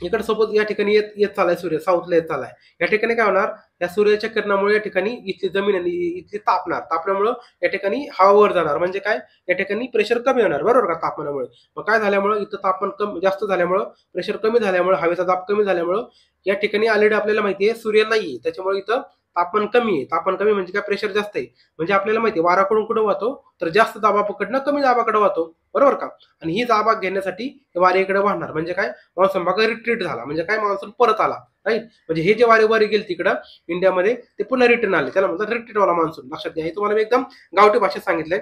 इकडे सपोज या ठिकाणी येत चालाय सूर्य, साऊथला येत चालाय, या ठिकाणी काय होणार? या सूर्याच्या किरणामुळे या ठिकाणी इथली जमीन आणि इथली तापल्यामुळं या ठिकाणी हवा वर जाणार. म्हणजे काय? या ठिकाणी प्रेशर कमी होणार, बरोबर का, तापमानामुळे. मग काय झाल्यामुळं? इथं तापमान कमी जास्त झाल्यामुळं, प्रेशर कमी झाल्यामुळं, हवेचा दाब कमी झाल्यामुळं या ठिकाणी ऑलरेडी आपल्याला माहिती आहे सूर्य नाहीये, त्याच्यामुळे इथं तापमान कमी आहे. तापमान कमी म्हणजे काय? प्रेशर जास्त आहे. म्हणजे आपल्याला माहिती आहे वाराकडून कुठं वाहतो? तर जास्त दाबापकडनं कमी दाबाकडे वाहतो, बरोबर का. आणि ही जागा घेण्यासाठी वाऱ्याकडे वाहणार. म्हणजे काय? मान्सून भाग रिट्रीट झाला, म्हणजे काय? मान्सून परत आला, राईट. म्हणजे हे जे वारे गेले तिकडं इंडियामध्ये ते पुन्हा रिटर्न आले, त्याला म्हणतात रिट्रीटवाला मान्सून. लक्षात घ्या, हे तुम्हाला मी एकदम गावठी भाषेत सांगितलंय.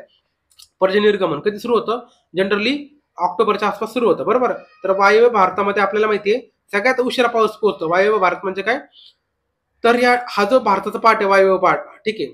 पर्जन्यनिर्गमन कधी सुरू होतं? जनरली ऑक्टोबरच्या आसपास सुरू होतं, बरोबर. तर वायव्य भारतामध्ये आपल्याला माहिती आहे सगळ्यात उशिरा पाऊस पोहोचतो. वायव्य भारत म्हणजे काय? तर हा जो भारताचा पार्ट आहे, वायव्य पार्ट, ठीक आहे,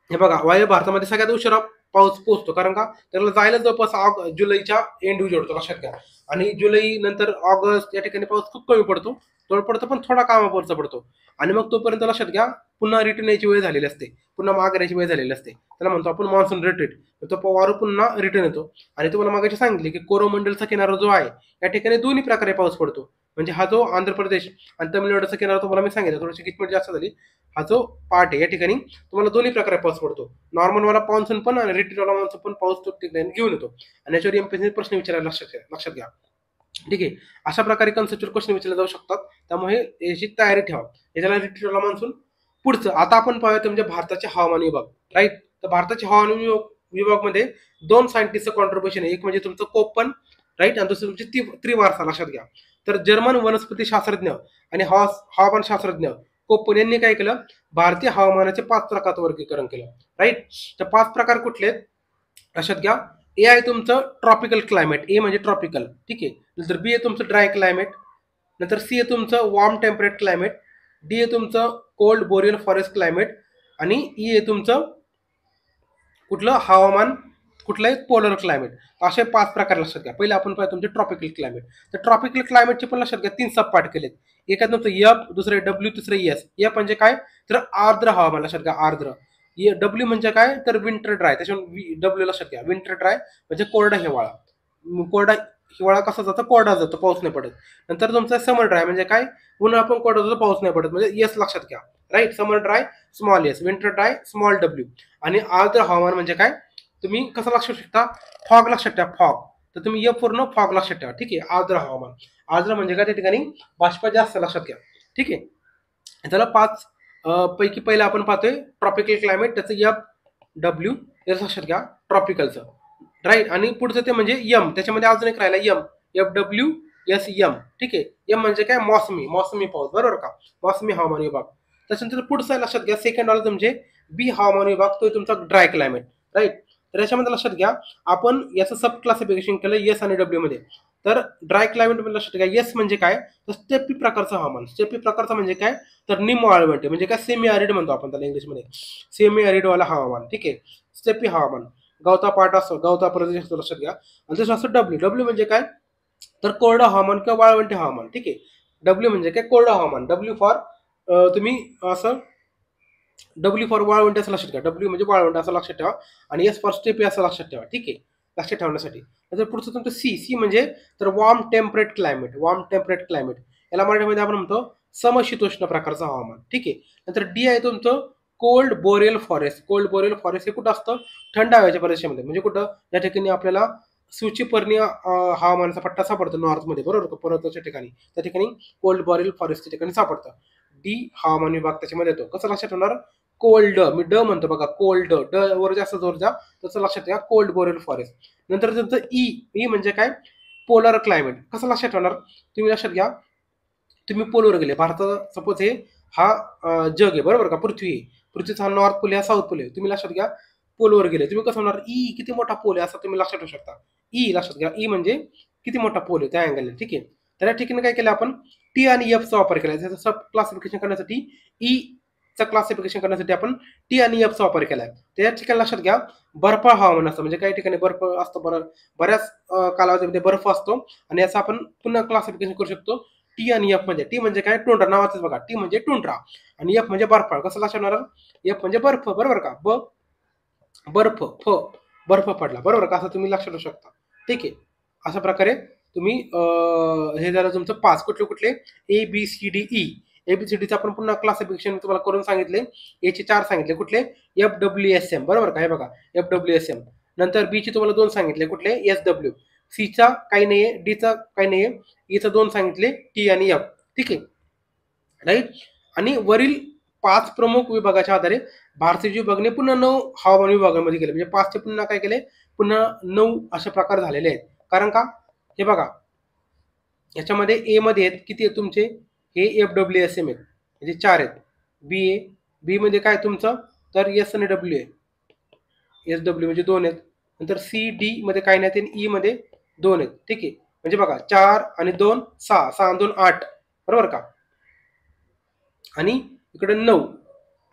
हे बघा, वायव्य भारतामध्ये सगळ्यात उशिरा पाऊस पोहोचतो. कारण का? त्याला जायला जवळपास जुलैच्या एंड जोडतो, लक्षात घ्या. आणि जुलै नंतर ऑगस्ट या ठिकाणी पाऊस खूप कमी पडतो, थोडं पडतो पण थोडा कामापुरता पडतो. आणि मग तोपर्यंत लक्षात घ्या पुन्हा रिटर्न यायची वेळ झालेली असते, पुन्हा मागण्याची वेळ झालेली असते, त्याला म्हणतो आपण मान्सून रिट्रीट. तो वारू पुन्हा रिटर्न येतो. आणि तुम्हाला मागाशी सांगितले की कोरोमंडलचा किनारा जो आहे या ठिकाणी दोन्ही प्रकारे पाऊस पडतो. म्हणजे हा जो आंध्र प्रदेश आणि तमिळनाडूचा किनारा तुम्हाला मी सांगितलं थोडीशी किचमिट जास्त झाली. हा जो पार्ट आहे या ठिकाणी तुम्हाला दोन्ही प्रकारे पाऊस पडतो. नॉर्मल वाला मान्सून पण आणि रिट्रीट वाला मान्सून पण पाऊस तो ठिकाणी घेऊन येतो. आणि याच्यावर एमपीएससी प्रश्न विचारायला लक्षात घ्या. ठीक आहे. अशा प्रकारे कन्सेप्च्युअल क्वेश्चन विचारले जाऊ शकतात. त्यामुळे याची तयारी ठेवा. याच्याला रिट्रीट वाला मान्सून. पुढचं आता आपण पाहूया म्हणजे भारताचे हवामान विभाग. राईट. तर भारताचे हवामान विभागमध्ये 2 सायंटिस्टचं कॉन्ट्रीब्युशन आहे. एक म्हणजे तुमचं कोप्पन, राईट, आणि दुसरं तुमची त्रिवार्ता. लक्षात घ्या. तर जर्मन वनस्पती शास्त्रज्ञ आणि हवामान शास्त्रज्ञ कोप्पन यांनी काय केलं, भारतीय हवामानाचे 5 प्रकारात वर्गीकरण केलं. राईट. तर 5 प्रकार कुठले आहेत लक्षात घ्या. ए आहे तुमचं ट्रॉपिकल क्लायमेट, ए म्हणजे ट्रॉपिकल. ठीक आहे. नंतर बी आहे तुमचं ड्राय क्लायमेट. नंतर सी आहे तुमचं वॉर्म टेम्परेट क्लायमेट. डी आहे तुमचं कोल्ड बोरियल फॉरेस्ट क्लायमेट. आणि ई आहे तुमचं कुठलं हवामान, कुठलं आहे पोलर क्लायमेट. असे 5 प्रकार लक्षात घ्या. पहिले आपण पाहतो तुमचे ट्रॉपिकल क्लायमेट. तर ट्रॉपिकल क्लायमेटचे पण लक्षात घ्या 3 सब पार्ट केलेत. एक आहे तुमचं एफ, दुसरं डब्ल्यू, तिसरं एस. एफ म्हणजे काय तर आर्द्र हवामान. लक्षात घ्या आर्द्र. डब्ल्यू म्हणजे काय तर विंटर ड्राय. त्याच्यामुळे डब्ल्यू लक्षात घ्या. विंटर ड्राय म्हणजे कोरडा हिवाळा. कोरडा हिवाळा कसा जातो, कोरडा जातो, पाऊस नाही पडत. नंतर तुमचा समर ड्राय म्हणजे काय उन्हाळा पण कोरडा जातो, पाऊस नाही पडत, म्हणजे एस लक्षात घ्या. Right. Summer dry small S, winter dry small W. आणि आर्द्र हवामान म्हणजे काय तुम्ही कसं लक्षात शकता, फॉग लक्षात ठेवा. फॉग तर तुम्ही एफ पूर्ण फॉग लक्षात ठेवा. ठीक आहे. आर्द्र हवामान. आर्द्र म्हणजे काय त्या ठिकाणी बाष्प जास्त लक्षात घ्या. ठीक आहे. त्याला 5 पैकी पहिलं आपण पाहतोय ट्रॉपिकल क्लायमेट. त्याचं एफ डब्ल्यू लक्षात घ्या ट्रॉपिकलचं. राईट. आणि पुढचं ते म्हणजे यम. त्याच्यामध्ये अजून एक राहिला M, F W S M. ठीक आहे. यम म्हणजे काय मौसमी पाऊस. बरोबर का. मौसमी हवामान विभाग. त्याच्यानंतर पुढचं लक्षात घ्या सेकंड वाला म्हणजे बी हवामान विभाग, तो तुमचा ड्राय क्लायमेट. राईट. तर याच्यामध्ये लक्षात घ्या आपण याचं सब क्लासिफिकेशन केलं एस आणि डब्ल्यू मध्ये. तर ड्राय क्लायमेट मध्ये लक्षात घ्या एस म्हणजे काय तर स्टेपी प्रकारचं हवामान. स्टेपी प्रकारचं म्हणजे काय तर निम वाळवंट म्हणजे काय सेमी अरिड म्हणतो आपण त्याला इंग्लिशमध्ये. सेमी अरिड वाला हवामान. ठीक आहे. स्टेपी हवामान. गवता पाट असतो, गवता प्रदेश असतो लक्षात घ्या. आणि तसं असं डब्ल्यू म्हणजे काय तर कोरडं हवामान किंवा वाळवंटी हवामान. ठीक आहे. डब्ल्यू म्हणजे काय कोरडं हवामान. डब्ल्यू फॉर तुम्ही असं डब्ल्यू फॉर वाळवंटी असं लक्षात घ्या. डब्ल्यू म्हणजे वाळवंट असं लक्षात ठेवा. आणि एस फॉर स्टेपी असं लक्षात ठेवा. ठीक आहे. लक्षात ठेवण्यासाठी. नंतर पुढचं तुमचं सी म्हणजे तर warm temperate climate. Warm temperate climate याला मराठीमध्ये आपण म्हणतो समशीतोष्ण प्रकारचं हवामान. ठीक आहे. नंतर डी आहे तुमचं cold boreal forest. Cold boreal forest हे कुठं असतं थंड हवेच्या प्रदेशामध्ये. म्हणजे कुठं या ठिकाणी आपल्याला सूचीपर्णीय हवामानाचा पट्टा सापडतो नॉर्थमध्ये. बरोबर. पर्वताच्या ठिकाणी त्या ठिकाणी कोल्ड बोरियल फॉरेस्ट ठिकाणी सापडतं. डी हवामान विभाग त्याच्यामध्ये येतो. कसं लक्षात ठेवणार कोल्ड. मी ड म्हणतो बघा कोल्ड. ड वर जास्त जोर द्या तसं लक्षात घ्या कोल्ड बोरियल फॉरेस्ट. नंतर तुमचं ई म्हणजे काय पोलर क्लायमेट. कसं लक्षात ठेवणार तुम्ही लक्षात घ्या. तुम्ही पोलवर गेले. भारतात सपोज हे हा जग आहे बरोबर का. पृथ्वीचा हा नॉर्थ पोल आहे, साऊथ पोल आहे. तुम्ही लक्षात घ्या पोलवर गेले. तुम्ही कसं म्हणणार ई किती मोठा पोल आहे असं तुम्ही लक्षात ठेवू शकता. ई लक्षात घ्या. ई म्हणजे किती मोठा पोल आहे त्या अँगलने. ठीक आहे. तर या ठिकाणी काय केलं आपण टी आणि एफ चा वापर केला. त्याचं सब क्लासिफिकेशन करण्यासाठी ई चा क्लासिफिकेशन करण्यासाठी आपण टी आणि एफ चा वापर केलाय. त्या ठिकाणी लक्षात घ्या बर्फाळ हवामान असतं. म्हणजे काही ठिकाणी बर्फ असतो, बऱ्याच कालावधीमध्ये बर्फ असतो. आणि याचं आपण पुन्हा क्लासिफिकेशन करू शकतो टी आणि एफ मध्ये. टी म्हणजे काय टुंड्रा नावाचंच बघा. टी म्हणजे टुंड्रा आणि एफ म्हणजे बर्फाळ. कसं लक्षात येणार एफ म्हणजे बर्फ. बरोबर का. बर्फ बर्फ पडला. बरोबर का. असं तुम्ही लक्षात ठेवू शकता. ठीक आहे. अशा प्रकारे तुम्ही हे झालं तुमचं 5. कुठले A B C D E. एबीसीडीचं आपण पुन्हा क्लासिफिकेशन तुम्हाला करून सांगितले. एचे 4 सांगितले कुठले एफ डब्ल्यू एस एम. बरोबर का. हे बघा एफ डब्ल्यू एस एम. नंतर बी चे तुम्हाला 2 सांगितले कुठले एस डब्ल्यू. सीचा काही नाहीये, डीचा काही नाहीये, ईचा 2 सांगितले टी आणि एफ. ठीक आहे. राईट. आणि वरील 5 प्रमुख विभागाच्या आधारे भारतीय विभागने पुन्हा 9 हवामान विभागामध्ये गेले. म्हणजे 5 चे पुन्हा काय केले पुन्हा 9 असे प्रकार झालेले आहेत. कारण का हे बघा याच्यामध्ये ए मध्ये आहेत किती आहेत तुमचे हे एफ डब्ल्यू एस एम आहेत म्हणजे 4 आहेत. बी मध्ये काय तुमचं तर एस आणि डब्ल्यू आहे. एस डब्ल्यू म्हणजे 2 आहेत. नंतर सी डी मध्ये काय नाही आणि ई मध्ये 2 आहेत. ठीक आहे. म्हणजे बघा 4 आणि 2 6, 6 आणि 2 8. बरोबर का. आणि इकडे 9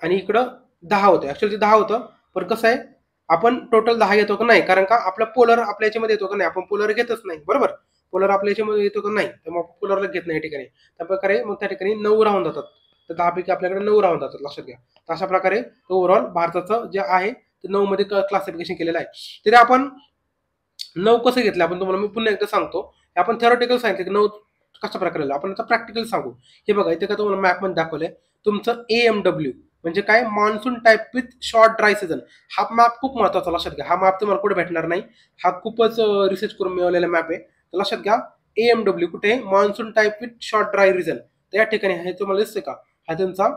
आणि इकडं 10 होतं. ऍक्च्युअली 10 होतं पण कसं आहे आपण टोटल 10 येतो का नाही कारण का आपला पोलर आपल्या याच्यामध्ये येतो का नाही. आपण पोलर घेतच नाही. बरोबर. पोलर आपल्या याच्यामध्ये येतो का नाही तर मग पोलरला घेत नाही या ठिकाणी. त्या प्रकारे मग त्या ठिकाणी 9 राहून जातात. तर 10 पैकी आपल्याकडे 9 राहून जातात. लक्षात घ्या. तर अशा प्रकारे ओव्हरऑल भारताचं जे आहे ते 9 मध्ये क्लासिफिकेशन केलेलं आहे. तरी आपण 9 कसं घेतलं आपण तुम्हाला मी पुन्हा एकदा सांगतो. आपण थेरॉटिकल सांगितलं की 9 कशा प्रकारे आपण आता प्रॅक्टिकल सांगू. हे बघा इथे का तुम्हाला मॅप मध्ये दाखवलंय तुमचं AMW म्हणजे काय monsoon type with short dry season. हा मॅप खूप महत्वाचा लक्षात घ्या. हा मॅप तुम्हाला कुठे भेटणार नाही. हा खूपच रिसर्च करून मिळवलेला मॅप आहे. तर लक्षात घ्या AMW कुठे monsoon type with short dry region त्या ठिकाणी आहे. तुम्हाला दिसतंय का हा तुमचा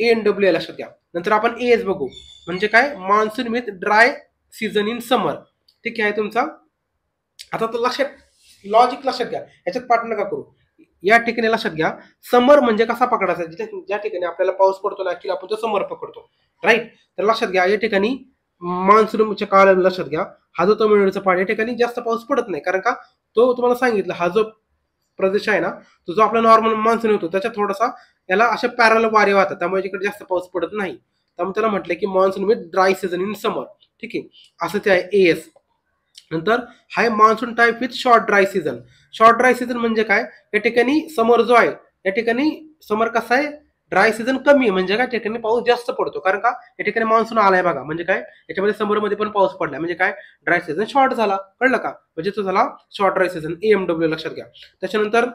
AMW आहे लक्षात घ्या. नंतर आपण AS बघू म्हणजे काय monsoon with dry season in summer. ठीक आहे तुमचा. आता तर लक्षात लॉजिक लक्षात घ्या याच्यात पाठ नका करू. या ठिकाणी लक्षात घ्या समर म्हणजे कसा पकडायचा ज्या ठिकाणी आपल्याला पाऊस पडतो ना ऍक्च्युली आपण तो समर पकडतो राईट. तर लक्षात घ्या या ठिकाणी मान्सूनच्या काळात लक्षात घ्या हा जो तमिळनाडूचा पाड या ठिकाणी जास्त पाऊस पडत नाही कारण का तो तुम्हाला सांगितलं हा जो प्रदेश आहे ना तो जो आपला नॉर्मल मान्सून होतो त्याच्यात थोडासा याला अशा पॅरल वारे वाहतात त्यामुळे इकडे जास्त पाऊस पडत नाही. त्यामुळे त्याला म्हटलं की monsoon with dry season in summer. ठीक आहे असं ते आहे AS. नंतर high monsoon type with short dry season. Short dry season म्हणजे काय या ठिकाणी समर जो आहे या ठिकाणी समर कसा आहे ड्राय सीझन कमी म्हणजे काय ठिकाणी पाऊस जास्त पडतो कारण का या ठिकाणी मान्सून आलाय बघा म्हणजे काय याच्यामध्ये समरमध्ये पण पाऊस पडलाय म्हणजे काय ड्राय सीझन शॉर्ट झाला कळलं का म्हणजे तो झाला शॉर्ट ड्राय सीझन AMW लक्षात घ्या. त्याच्यानंतर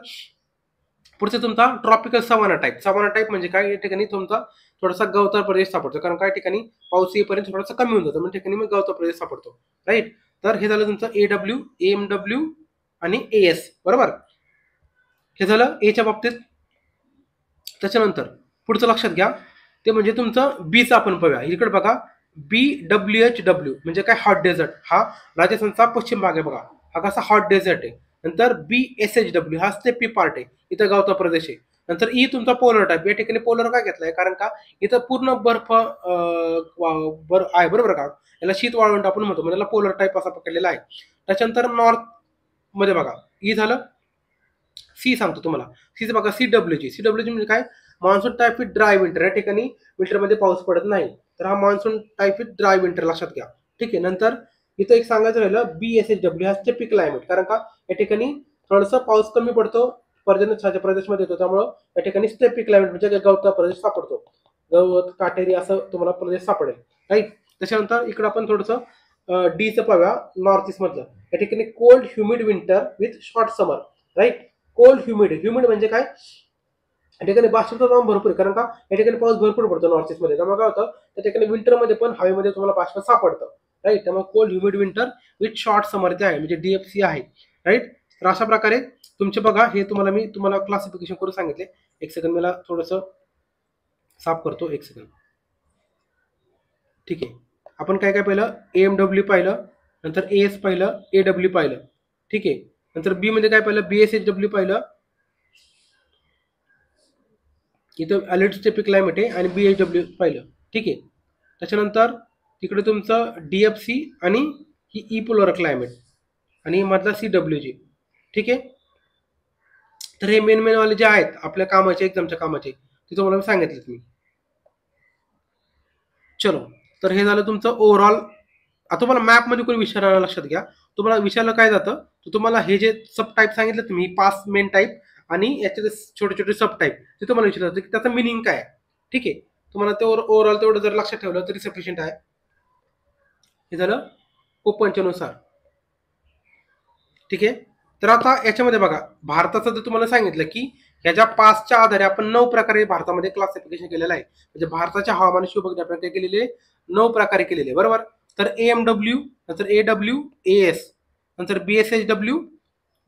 पुढचा तुमचा tropical savanna type. Savanna type म्हणजे काय या ठिकाणी तुमचा थोडासा गवताळ प्रदेश सापडतो कारण काय ठिकाणी पाऊस येईपर्यंत थोडासा कमी होऊन जातो म्हणजे ठिकाणी मग गवताळ प्रदेश सापडतो राईट. तर हे झालं तुमचं AW AMW आणि AS बरोबर. हे झालं एच्या बाबतीत. त्याच्यानंतर पुढचं लक्षात घ्या ते म्हणजे तुमचं बीचं आपण पाहूया. इकडे बघा BWHW म्हणजे काय हॉट डेझर्ट. हा राजस्थानचा पश्चिम भाग आहे बघा हा कसा हॉट डेझर्ट आहे. नंतर BSHW हा स्टेपी पार्ट आहे इथं गवताळ प्रदेश आहे. नंतर ई तुमचा पोलर टाईप. या ठिकाणी पोलर काय घेतलाय कारण का इथं पूर्ण बर्फ आहे बरोबर का याला शीत वाळवंट आपण म्हणतो म्हणजे याला पोलर टाईप असा पकडलेला आहे. त्याच्यानंतर नॉर्थ मध्ये बघा ई झालं. सी सांगतो तुम्हाला सीचं बघा CWG म्हणजे काय monsoon type with dry winter. या ठिकाणी विंटरमध्ये पाऊस पडत नाही तर हा monsoon type with dry winter लक्षात घ्या. ठीक आहे. नंतर इथं एक सांगायचं राहिलं BSHW हा स्टेपी क्लायमेट कारण का या ठिकाणी थोडासा पाऊस कमी पडतो पर्जन्यछाया प्रदेशमध्ये येतो त्यामुळं या ठिकाणी स्टेपी क्लायमेट म्हणजे गवताळ प्रदेश सापडतो. गवत काटेरी असं तुम्हाला प्रदेश सापडेल राईट. त्याच्यानंतर इकडे आपण थोडंसं डीचं पाहूया नॉर्थ ईस्ट मधलं. या ठिकाणी cold humid winter with short summer right. Cold humid म्हणजे काय या ठिकाणी बाष्पाचं प्रमाण भरपूर आहे कारण का या ठिकाणी पाऊस भरपूर पडतो नॉर्थ ईस्ट मध्ये त्यामुळे काय होतं त्या ठिकाणी विंटरमध्ये पण हवेमध्ये तुम्हाला बाष्प सापडतं राईट. त्यामुळे cold humid winter with short summer ते आहे म्हणजे DFC आहे राईट. तर अशा प्रकारे तुमचे बघा हे मी तुम्हाला क्लासिफिकेशन करून सांगितले. एक सेकंड मला थोडंसं साफ करतो एक सेकंड. ठीक आहे आपण काय काय पाहिलं AMW पाहिलं नंतर AS पाहिलं AW पाहिलं. ठीक आहे. नंतर बी मध्ये काय पाहिलं BSHW पाहिलं इथं अलर्ट स्टेपी क्लायमेट आहे आणि BHW पाहिलं. ठीक आहे. त्याच्यानंतर तिकडे तुमचं DFC आणि ही ई पोलर क्लायमेट आणि मधला CWG. ठीक आहे. तर हे मेन वाले जे आहेत आपल्या कामाचे एक्झामच्या कामाचे ते तुम्हाला मी सांगितले तुम्ही. चलो तर हे झालं तुमचं ओव्हरऑल. आता तुम्हाला मॅपमध्ये कोणी विचारायला लक्षात घ्या तुम्हाला विचारलं काय जातं तर तुम्हाला हे जे सब टाईप सांगितलं तुम्ही 5 मेन टाईप आणि याचे छोटे छोटे सब टाईप ते तुम्हाला विचारलं की त्याचं मिनिंग काय आहे. ठीक आहे. तुम्हाला ते ओव्हरऑल तेवढं जर लक्षात ठेवलं तरी सफिशियंट आहे. हे झालं कोपनच्या नुसार. ठीक आहे. तर आता याच्यामध्ये बघा भारताचं जर तुम्हाला सांगितलं की ह्याच्या 5च्या आधारे आपण 9 प्रकारे भारतामध्ये क्लासिफिकेशन केलेलं आहे म्हणजे भारताच्या हवामान विभागाने आपण काय केलेले 9 प्रकारे केलेले बरोबर. तर AMW नंतर AW AS नंतर BSHW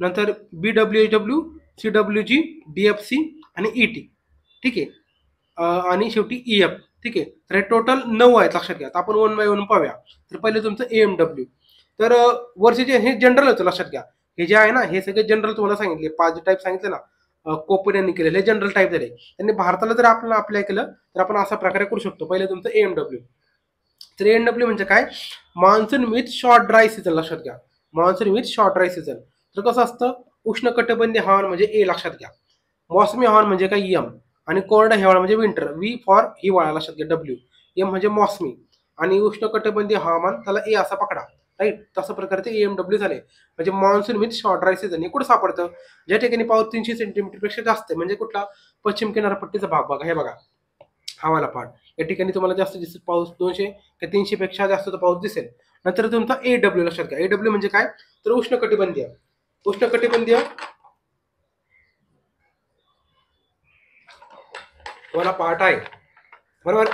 नंतर BWHW CWG DFC आणि ET. ठीक आहे. आणि शेवटी EF. ठीक आहे. तर हे टोटल 9 आहेत लक्षात घ्या. आपण 1 बाय 1 पाहूया. तर पहिले तुमचं AMW. तर वर्षाचे हे जनरल होतं लक्षात घ्या. हे जे आहे ना हे सगळे जनरल तुम्हाला सांगितले 5 टाईप सांगितले ना कोपन यांनी केलेले जनरल टाईप झाले. त्यांनी भारताला जर आपल्याला अप्लाय केलं तर आपण अशा प्रकारे करू शकतो. पहिले तुमचं AMW. तर AMW म्हणजे काय monsoon with short dry season लक्षात घ्या. Monsoon with short dry season. तर कसं असतं उष्णकटिबंधीय हवामान म्हणजे A लक्षात घ्या. मोसमी हवामान म्हणजे काय M आणि कोरडा हिवाळा म्हणजे विंटर V फॉर हिवाळा लक्षात घ्या W. M म्हणजे मोसमी आणि उष्णकटिबंधीय हवामान त्याला A असा पकडा राईट. तसं प्रकारे ते AMW झाले म्हणजे monsoon with short dry season. हे कुठं सापडतं ज्या ठिकाणी पाऊस 300 सेंटीमीटर पेक्षा जास्त आहे म्हणजे कुठला पश्चिम किनारपट्टीचा भाग बघा हे बघा हवाला पाठ या ठिकाणी तुम्हाला जास्त दिसेल पाऊस 200 ते 300 पेक्षा जास्त पाऊस दिसेल. नंतर तुमचा AW लक्षात घ्या. AW म्हणजे काय तर उष्णकटिबंधीय. उष्णकटिबंधीय वाला पार्ट आहे बरोबर.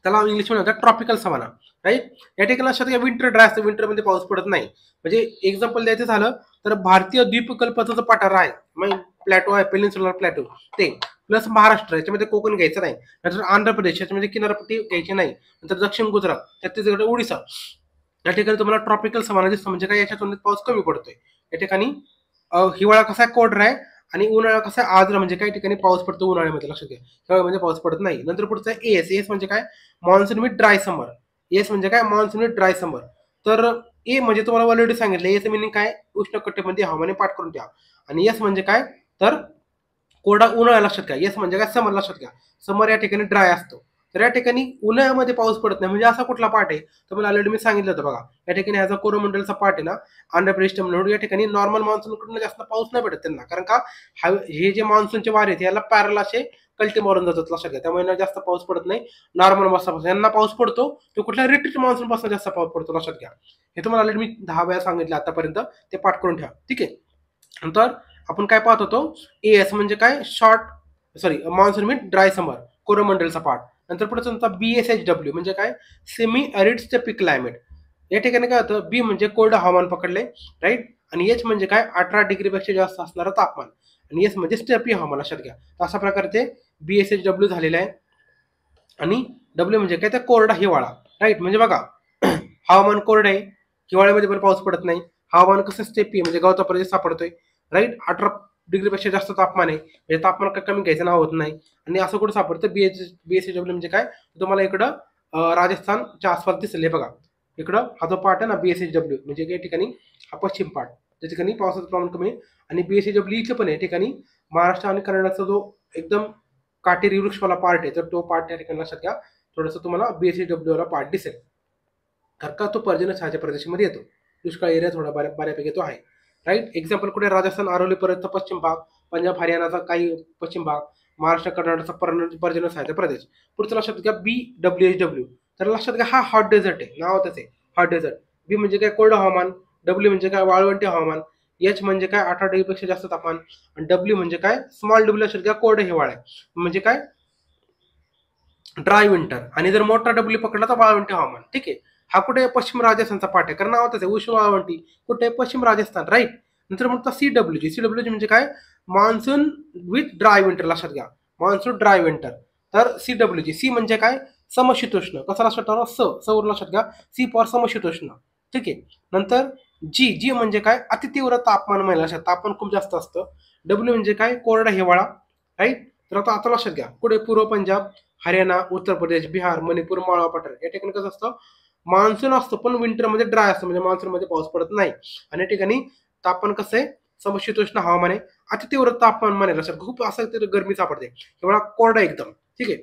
त्याला इंग्लिशमध्ये म्हणतात ट्रॉपिकल सवाना, राईट. या ठिकाणी लक्षात घ्या विंटर ड्राय असतं, विंटरमध्ये पाऊस पडत नाही. म्हणजे एक्झाम्पल द्यायचं झालं तर भारतीय द्वीपकल्पाचा जो पठार आहे मग प्लॅटो आहे, पेनिन्सुलर प्लॅटो ते, प्लस महाराष्ट्र याच्यामध्ये कोकण घ्यायचं नाही, नंतर आंध्र प्रदेश याच्यामध्ये किनारपट्टी घ्यायची नाही, नंतर दक्षिण गुजरात, छत्तीसगड, ओडिसा या ठिकाणी तुम्हाला ट्रॉपिकल सवाना दिसतं. म्हणजे काय, याच्या तुलनेत पाऊस कमी पडतोय. या ठिकाणी हिवाळा कसा आहे, कोरडा आहे, आणि उन्हाळा कसा आहे, आर्द्र. म्हणजे काही ठिकाणी पाऊस पडतो उन्हाळ्यामध्ये, लक्षात घ्या. हिवाळ्यामध्ये पाऊस पडत नाही. नंतर पुढचं आहे एस. एस म्हणजे काय, monsoon with dry summer. S म्हणजे काय, मान्सून विथ ड्राय समर. तर ए म्हणजे तुम्हाला ऑलरेडी सांगितलं, एस मिनिंग काय, उष्णकटिबंधीय हवामाने पाठ करून द्या. आणि एस म्हणजे काय, तर कोरडा उन्हाळा, लक्षात घ्या. एस म्हणजे काय, समर, लक्षात घ्या. समर या ठिकाणी ड्राय असतो. तर या ठिकाणी उन्हाळ्यामध्ये पाऊस पडत नाही. म्हणजे असा कुठला पार्ट आहे, तर मला ऑलरेडी मी सांगितलं होतं बघा. या ठिकाणी ह्याचा कोरोमंडलचा पार्ट आहे ना, आंध्र प्रदेश, तमिळनाडू या ठिकाणी नॉर्मल मान्सूनकडून जास्त पाऊस नाही पडत त्यांना, कारण का हे जे मान्सूनचे वारे आहेत याला पॅरल असे कल्टी मारून जातात, लक्षात घ्या. त्यामुळे यांना जास्त पाऊस पडत नाही. नॉर्मल मान्सून यांना पाऊस पडतो, तो कुठल्या रिट्रीट मान्सून पासून जास्त पाऊस पडतो, लक्षात घ्या. हे तुम्हाला ऑलरेडी मी 10 वेळा सांगितलं आतापर्यंत, ते पाठ करून ठेवा, ठीक आहे. नंतर आपण काय पाहत होतो, एस म्हणजे काय, मान्सून विथ ड्राय समर, कोरोमंडलचा पार्ट. नंतर पुढे तुमचा BSHW म्हणजे काय, सेमी अरिड स्टेपिक क्लायमेट. या ठिकाणी काय होतं, बी म्हणजे कोल्ड हवामान पकडले, राईट. आणि एच म्हणजे काय, 18 डिग्रीपेक्षा जास्त असणारं तापमान. आणि एस म्हणजे स्टेपी हवामान, लक्षात घ्या. तर अशा प्रकारे ते BSHW झालेलं आहे. आणि डब्ल्यू म्हणजे काय, तर कोरडा हिवाळा, राईट. म्हणजे बघा हवामान कोरडं आहे, हिवाळ्यामध्ये पण पाऊस पडत नाही. हवामान कसं स्टेपी म्हणजे गवता प्रदेश सापडतोय, राईट. 18 डिग्रीपेक्षा जास्त तापमान आहे, म्हणजे तापमान काय कमी घ्यायचं नाव होत नाही. आणि असं कुठं सापडतं, BSHW म्हणजे काय, तुम्हाला इकडं राजस्थानच्या आसपास दिसेल. हे बघा इकडं हा जो पार्ट आहे ना BSHW म्हणजे या ठिकाणी हा पश्चिम पार्ट, त्या ठिकाणी पावसाचं प्रमाण कमी आहे. आणि BSHW इथे पण आहे, ठिकाणी महाराष्ट्र आणि कर्नाटकचा जो एकदम काटेरी वृक्षवाला पार्ट आहे, तर तो पार्ट त्या ठिकाणी लक्षात घ्या. थोडंसं तुम्हाला BSHW वाला पार्ट दिसेल, कारण का तो पर्जन्य छायाच्या प्रदेशामध्ये येतो. दुष्काळ एरिया थोडा बऱ्यापैकी तो आहे, राईट. एक्झाम्पल कुठे, राजस्थान अरवली पर्यंत पश्चिम भाग, पंजाब हरियाणाचा काही पश्चिम भाग, महाराष्ट्र कर्नाटकचा पर्जन्य छायाचा प्रदेश. पुढचं लक्षात घ्या BWHW. तर लक्षात घ्या हा हॉट डेझर्ट आहे, नाव त्याचे हॉट डेझर्ट. बी म्हणजे काय, कोल्ड हवामान. डब्ल्यू म्हणजे काय, वाळवंटी हवामान. एच म्हणजे काय, 18 डिग्रीपेक्षा जास्त तापमान. आणि डब्ल्यू म्हणजे काय, स्मॉल डब्ल्यू लक्षात घ्या, कोरडं हिवाळा आहे. म्हणजे काय, ड्राय विंटर. आणि जर मोठा डब्ल्यू पकडला तर वाळवंटी हवामान, ठीक आहे. हा कुठे, पश्चिम राजस्थानचा पाठ आहे, कारण नाव आहे उष्ण वाळवंटी, कुठे, पश्चिम राजस्थान, राईट. नंतर म्हणतात CWG म्हणजे काय, मान्सून विथ ड्राय विंटर, लक्षात घ्या. Monsoon dry winter. तर CWG, सी म्हणजे काय, समशीतोष्ण. कसं लक्षात ठेवा, सौर लक्षात घ्या. सी फॉर समशीतोष्ण, ठीक आहे. नंतर जी म्हणजे काय, अतितीव्र तापमान, म्हणजे लक्षात, तापमान खूप जास्त असतं. डब्ल्यू म्हणजे काय, कोरडा हिवाळा, राईट. तर आता लक्षात घ्या, पुढे पूर्व पंजाब, हरियाणा, उत्तर प्रदेश, बिहार, मणिपूर, माळवा पठार या ठिकाणी कसं असतं, मान्सून असतो पण विंटरमध्ये ड्राय असतं, म्हणजे मान्सूनमध्ये पाऊस पडत नाही. आणि या ठिकाणी तापमान कसं आहे, समशीतोष्ण हवामान आहे. अति तीव्र तापमान म्हणायला लक्षात, खूप असं तर गरमी सापडते, एवढा कोरडा एकदम, ठीक आहे.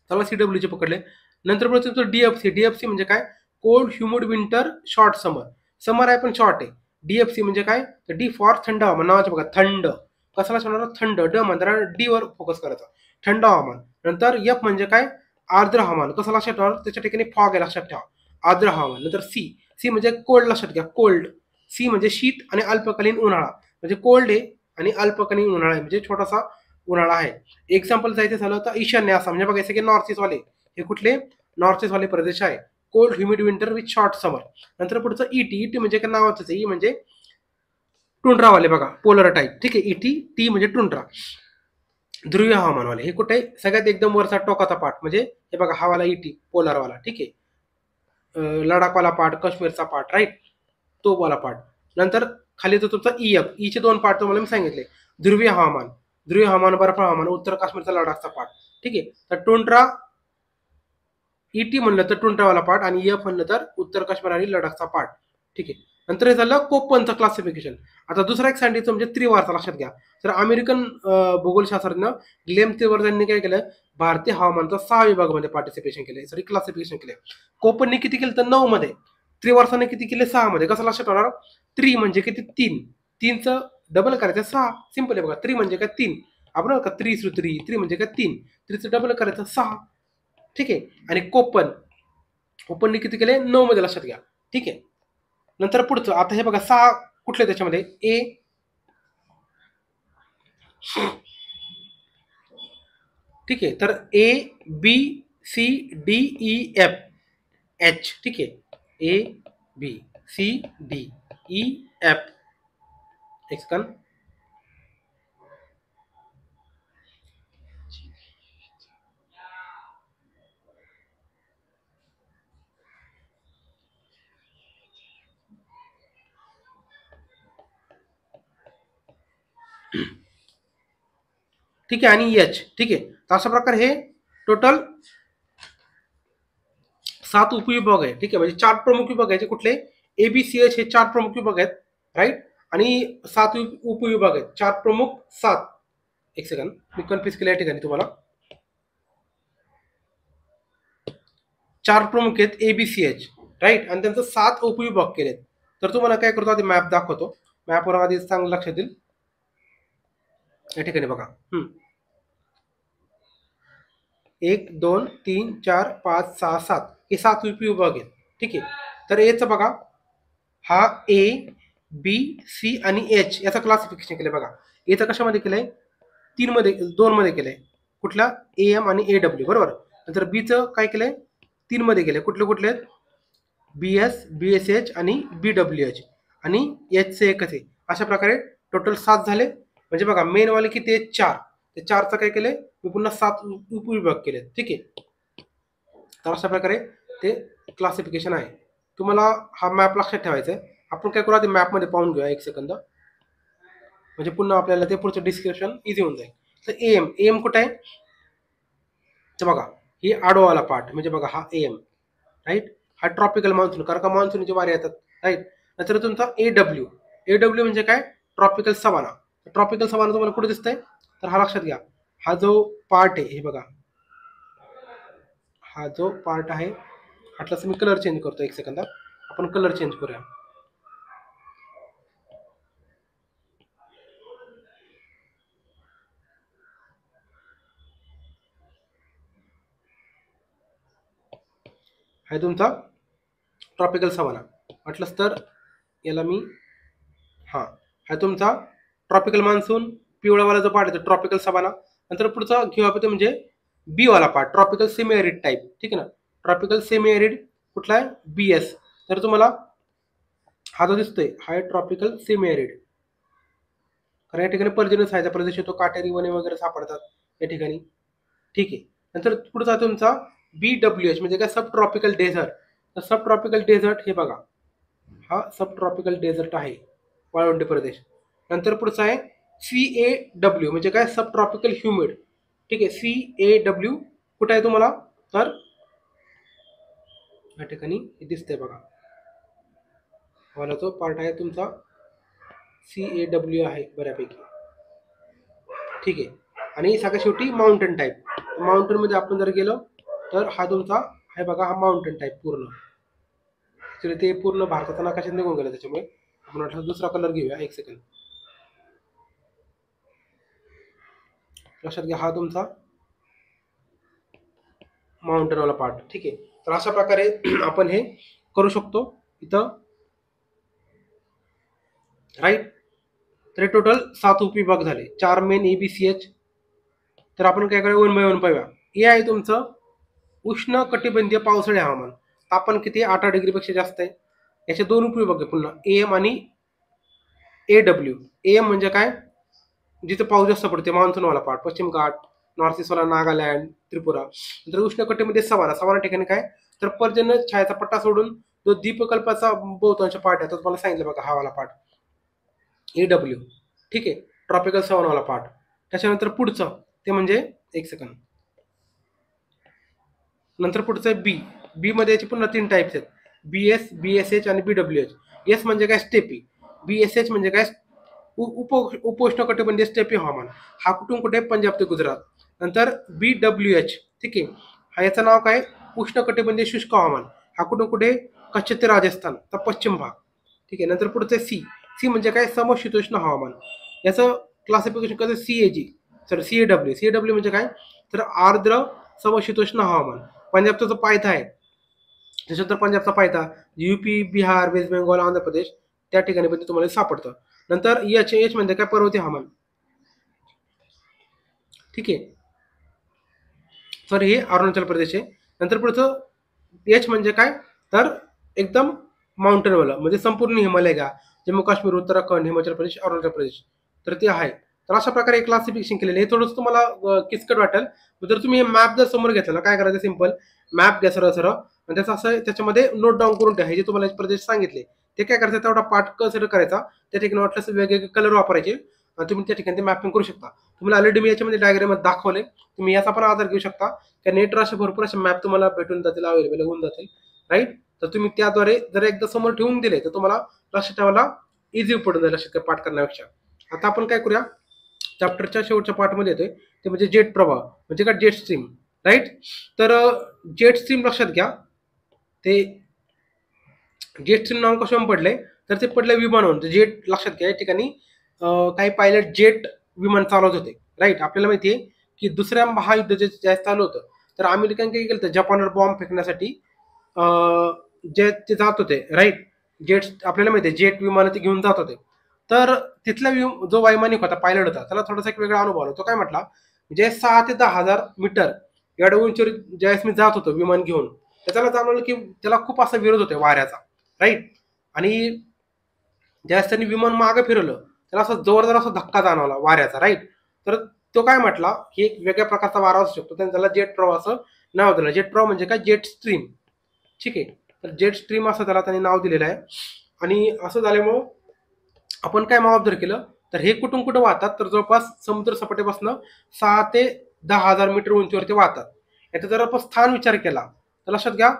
त्याला CWG पकडले. नंतर पुढे DFC म्हणजे काय, कोल्ड ह्युमिड विंटर शॉर्ट समर. समर आहे पण शॉर्ट आहे. DFC म्हणजे काय, तर डी फॉर थंड हवामान, नावाचं बघा, थंड. कसं लक्षात, थंड. ड म्हणजे डी वर फोकस करायचा, थंड हवामान. नंतर एफ म्हणजे काय, आर्द्र हवामान. कसं लक्षात ठेवा, त्याच्या ठिकाणी फॉग आहे, लक्षात ठेवा, आर्द्र हवामान. नंतर सी म्हणजे कोल्ड, लक्षात घ्या, कोल्ड. सी म्हणजे शीत आणि अल्पकालीन उन्हाळा, म्हणजे कोल्ड आहे आणि अल्पकालीन उन्हाळा आहे, म्हणजे छोटासा उन्हाळा आहे. एक्झाम्पल जायचं झालं तर ईशान्य आसाम, म्हणजे बघायचं की नॉर्थ ईस्ट वाले, हे कुठले, नॉर्थ ईस्ट वाले प्रदेश आहे. Cold humid winter with short summer. नंतर पुढचं ET म्हणजे काय, नावाचं ई म्हणजे टुंड्रावाले, बघा पोलर टाईप, ठीक आहे. टी म्हणजे टुंड्रा, ध्रुवीय हवामानवाले. हे कुठे, सगळ्यात एकदम वरचा टोकाचा पाठ, म्हणजे हे बघा हा वाला पोलरवाला, ठीक आहे. लडाखवाला पार्ट, काश्मीरचा पार्ट, राईट, तो वाला पार्ट. नंतर खाली जो तुमचा ईचे 2 पार्ट तुम्हाला मी सांगितले. ध्रुवीय हवामान, बर्फ हवामान, उत्तर काश्मीरचा लडाखचा पार्ट, ठीक आहे. तर टुंड्रा, ET म्हणलं तर टुंड्रावाला पार्ट, आणि एफ म्हणलं तर उत्तर काश्मीर आणि लडाखचा पार्ट, ठीक आहे. नंतर हे झालं कोप्पनचं क्लासिफिकेशन. आता दुसरा एक सायंटिस्ट म्हणजे त्रिवारचा, लक्षात घ्या. तर अमेरिकन भूगोलशास्त्रज्ञ ग्लेम त्रिवार यांनी काय केलं, भारतीय हवामानाचा 6 विभागामध्ये पार्टिसिपेशन केले, सॉरी क्लासिफिकेशन केले. कोपनने किती केलं तर 9 मध्ये, त्रिवारसाने किती केले 6 मध्ये. कसं लक्षात होणार, त्रि म्हणजे किती, 3, 3चं डबल करायचं 6, सिंपल आहे बघा. त्रि म्हणजे काय, 3, आपण का त्रि म्हणजे काय 3, त्रिचं डबल करायचं 6, ठीक आहे. आणि कोपनने किती केले, 9 मध्ये, लक्षात घ्या, ठीक आहे. नंतर पुढचं, आता हे बघा 6 कुठले त्याच्यामध्ये, ठीक आहे. तर ABCDEF H, ठीक आहे. ABCDEF, एक सेकंड. ठीक आहे. आणि एच, ठीक आहे. तर अशा प्रकारे हे टोटल 7 उपविभाग आहे. ठीक आहे. म्हणजे 4 प्रमुख विभाग आहेत. कुठले? ABCH हे 4 प्रमुख विभाग आहेत, राईट. आणि 7 उपविभाग आहेत. 4 प्रमुख 7. एक सेकंड, मी कन्फ्युज केलं या ठिकाणी तुम्हाला. 4 प्रमुख आहेत ABCH, राईट. आणि त्यांचं 7 उपविभाग केलेत. तर तुम्हाला काय करतो, आधी मॅप दाखवतो. मॅपवर आधी चांगलं लक्षात येईल. या ठिकाणी बघा, 1 2 3 4 5 6 7 हे 7 उपविभाग आहेत. ठीक आहे. तर एचं बघा, हा ABC आणि H याचं क्लासिफिकेशन केलंय बघा. एचं कशामध्ये केलंय? 2 मध्ये केलंय. कुठला? AM आणि AW, बरोबर. नंतर बीचं काय केलंय? 3 मध्ये केलंय. कुठले आहेत? BS, BSH आणि BWH. आणि Hचं एकच आहे. अशा प्रकारे टोटल 7 झाले. म्हणजे बघा, मेन वाले किती आहेत? 4. ते 4चं काय केलंय? मी पुन्हा 7 उपविभाग केले. ठीक आहे. तर अशा प्रकारे ते क्लासिफिकेशन आहे. तुम्हाला हा मॅप लक्षात ठेवायचा आहे. आपण काय करू, आधी मॅपमध्ये पाहून घेऊया. एक सेकंद, म्हणजे पुन्हा आपल्याला ते पुढचं डिस्क्रिप्शन इझी होऊन जाईल. तर AM कुठे आहे? तर बघा, ही आडवाला पार्ट, म्हणजे बघा हा AM, राईट. हा ट्रॉपिकल मान्सून, कारण का मान्सूनचे वारे येतात, राईट. नंतर तुमचा AW म्हणजे काय? Tropical savanna. ट्रॉपिकल सवाना तुम्हाला कुठे दिसतंय? तर हा लक्षात घ्या. हा जो पार्ट आहे, हे बघा, हा जो पार्ट आहे, आटलाच मी कलर चेंज करतो. एक सेकंद, आपण कलर चेंज करूया. हा तुमचा ट्रॉपिकल सवाना म्हटलंच तर याला मी, हा तुमचा ट्रॉपिकल मान्सून, पिवळावाला जो पार्ट आहे ट्रॉपिकल सवाना. नंतर पुढचा घेऊ आपण, म्हणजे बी वाला part, tropical semi arid type. ठीक आहे ना. ट्रॉपिकल सेमी एरिड कुठला आहे? BS. तर तुम्हाला हा जो दिसतोय, हा आहे ट्रॉपिकल सेमी एरिड. कारण या ठिकाणी पर्जन्य छायाचा प्रदेश येतो, काटेरी वने वगैरे सापडतात या ठिकाणी. ठीक आहे. नंतर पुढचा तुमचा BWH म्हणजे काय? सब ट्रॉपिकल डेझर्ट. तर सब ट्रॉपिकल डेझर्ट हे बघा, हा सब ट्रॉपिकल डेझर्ट आहे, वाळवंटी प्रदेश. नंतर पुढचा आहे CAW म्हणजे काय? सब ट्रॉपिकल ह्युमिड. ठीक आहे. CAW कुठे आहे तुम्हाला? तर या ठिकाणी दिसतंय बघा, वाला जो पार्ट आहे तुमचा CAW आहे बऱ्यापैकी. ठीक आहे. आणि सगळ्यात शेवटी माउंटेन टाईप. माउंटेन मध्ये आपण जर गेलो तर हा तुमचा आहे बघा, हा माउंटेन टाईप पूर्ण. ते पूर्ण भारताचा नकाशात निघून गेलं, त्याच्यामुळे आपण म्हटलं दुसरा कलर घेऊया. एक सेकंड, लक्षात घ्या, हा तुमचा माउंटेनवाला पार्ट. ठीक आहे. तर अशा प्रकारे आपण हे करू शकतो इथं, राईट. तर टोटल 7 उपविभाग झाले, 4 मेन ABCH. तर आपण काय करूया, 1 बाय 1 पाहूया. हे आहे तुमचं उष्ण कटिबंधीय पावसाळी हवामान. तापमान किती? 18 डिग्रीपेक्षा जास्त आहे. याचे 2 उपविभाग आहे पुन्हा, AM आणि AW. AM म्हणजे काय? जिथे पाऊस जास्त पडते, मान्सूनवाला पार्ट, पश्चिम घाट, नॉर्थ ईस्टवाला नागालँड, त्रिपुरा. नंतर उष्णकटिबंधीय सवाना ठिकाणी काय? तर पर्जन्य छायाचा पट्टा सोडून जो द्वीपकल्पाचा बहुतांश पार्ट आहे, तो तुम्हाला सांगितलं बघा, हा वाला पार्ट AW. ठीक आहे. ट्रॉपिकल सवानावाला पार्ट. त्याच्यानंतर पुढचं ते म्हणजे, एक सेकंड, नंतर पुढचं बी मध्ये याचे पुन्हा 3 टाइप्स आहेत, BS, BSH आणि BWH. एस म्हणजे काय? स्टेपी. BSH म्हणजे काय? उपोष्णकटिबंधीय स्टेपी हवामान. हा कुठून कुठे? पंजाब ते गुजरात. नंतर BWH, ठीक आहे, हा याचं नाव काय? उष्णकटिबंधीय शुष्क हवामान. हा कुठून कुठे? कच्छ ते राजस्थान, तर पश्चिम भाग. ठीक आहे. नंतर पुढचं सी म्हणजे काय? समशीतोष्ण हवामान. याचं क्लासिफिकेशन कसं? CAW म्हणजे काय? तर आर्द्र समशीतोष्ण हवामान. पंजाबचा जो पायथा आहे, त्याच्यानंतर पंजाबचा पायथा UP, बिहार, वेस्ट बेंगॉल, आंध्र प्रदेश, त्या ठिकाणी पण तुम्हाला सापडतं. नंतर एच म्हणजे काय? पर्वतीय हवामान. ठीक आहे. सॉरी हे अरुणाचल प्रदेश आहे. नंतर पुढचं एच म्हणजे काय, तर एकदम माउंटेनवाला म्हणजे संपूर्ण हिमालय घ्या, जम्मू काश्मीर, उत्तराखंड, हिमाचल प्रदेश, अरुणाचल प्रदेश, तर ते आहे. तर अशा प्रकारे एक क्लासिफिकेशन केलेलं आहे. हे थोडंसं तुम्हाला किचकट वाटेल. जर तुम्ही हे मॅप जर समोर घेतला ना, काय करायचं, सिंपल मॅप घ्या सरळ सरळ, आणि त्याचं असं त्याच्यामध्ये नोट डाऊन करून ठेवा. हे जे तुम्हाला प्रदेश सांगितले ते काय करायचं, तेवढा पार्ट कन्सिडर करायचा, त्या ठिकाणी वाटलं वेगवेगळे कलर वापरायचे आणि तुम्ही त्या ठिकाणी ते मॅपिंग करू शकता. तुम्हाला ऑलरेडी मी याच्यामध्ये डायग्राम दाखवले, तुम्ही याचा पण आधार घेऊ शकता. त्या नेटवर असे भरपूर असे मॅप तुम्हाला भेटून जातील, अवेलेबल होऊन जातील, राईट. तर तुम्ही त्याद्वारे जर एकदा समोर ठेवून दिले तर तुम्हाला लक्षात ठेवायला इझी पडून जाईल लक्षात पाठ करण्यापेक्षा. आता आपण काय करूया, चॅप्टरच्या शेवटच्या पार्टमध्ये येतोय, ते म्हणजे जेट प्रवाह म्हणजे काय, जेट स्ट्रीम, राईट. तर जेट स्ट्रीम लक्षात घ्या, ते जेट स्ट्रीम नाव कशावर पडले, तर ते पडले विमानावरून. जेट लक्षात घ्या, या ठिकाणी काही पायलट जेट विमान चालवत होते, राईट. आपल्याला माहिती आहे की दुसऱ्या महायुद्ध जे चालू होतं, तर अमेरिकन काय केलं, जपानवर बॉम्ब फेकण्यासाठी जे ते जात होते, राईट. जेट आपल्याला माहिती आहे, जेट विमान ते घेऊन जात होते. तर तिथला जो वैमानिक होता, पायलट होता, त्याला थोडासा एक वेगळा अनुभव आला. तो काय म्हटला, जे 6 ते 10,000 मीटर एवढ्या उंचीवर ज्यावेळेस मी जात होतो विमान घेऊन, तर त्याला जाणवलं की त्याला खूप असा विरोध होता वाऱ्याचा, राईट. आणि ज्यावेळेस त्यांनी विमान मागे फिरवलं, त्याला असा जोरदार असा धक्का जाणवला वाऱ्याचा, राईट. तर तो काय म्हटला की एक वेगळ्या प्रकारचा वारा असू शकतो, त्यांनी त्याला जेट प्रवाह असं नाव दिलं. जेट प्रवाह म्हणजे काय, जेट स्ट्रीम, ठीक आहे. तर जेट स्ट्रीम असं त्याला त्यांनी नाव दिलेलं आहे. आणि असं झाल्यामुळं आपण काय ऑब्झर्व केलं, तर हे कुठून कुठं वाहतात, तर जवळपास समुद्र सपाटीपासून 6 ते 10,000 मीटर उंचीवरती वाहतात. याचा जर आपण स्थान विचार केला तर लक्षात घ्या,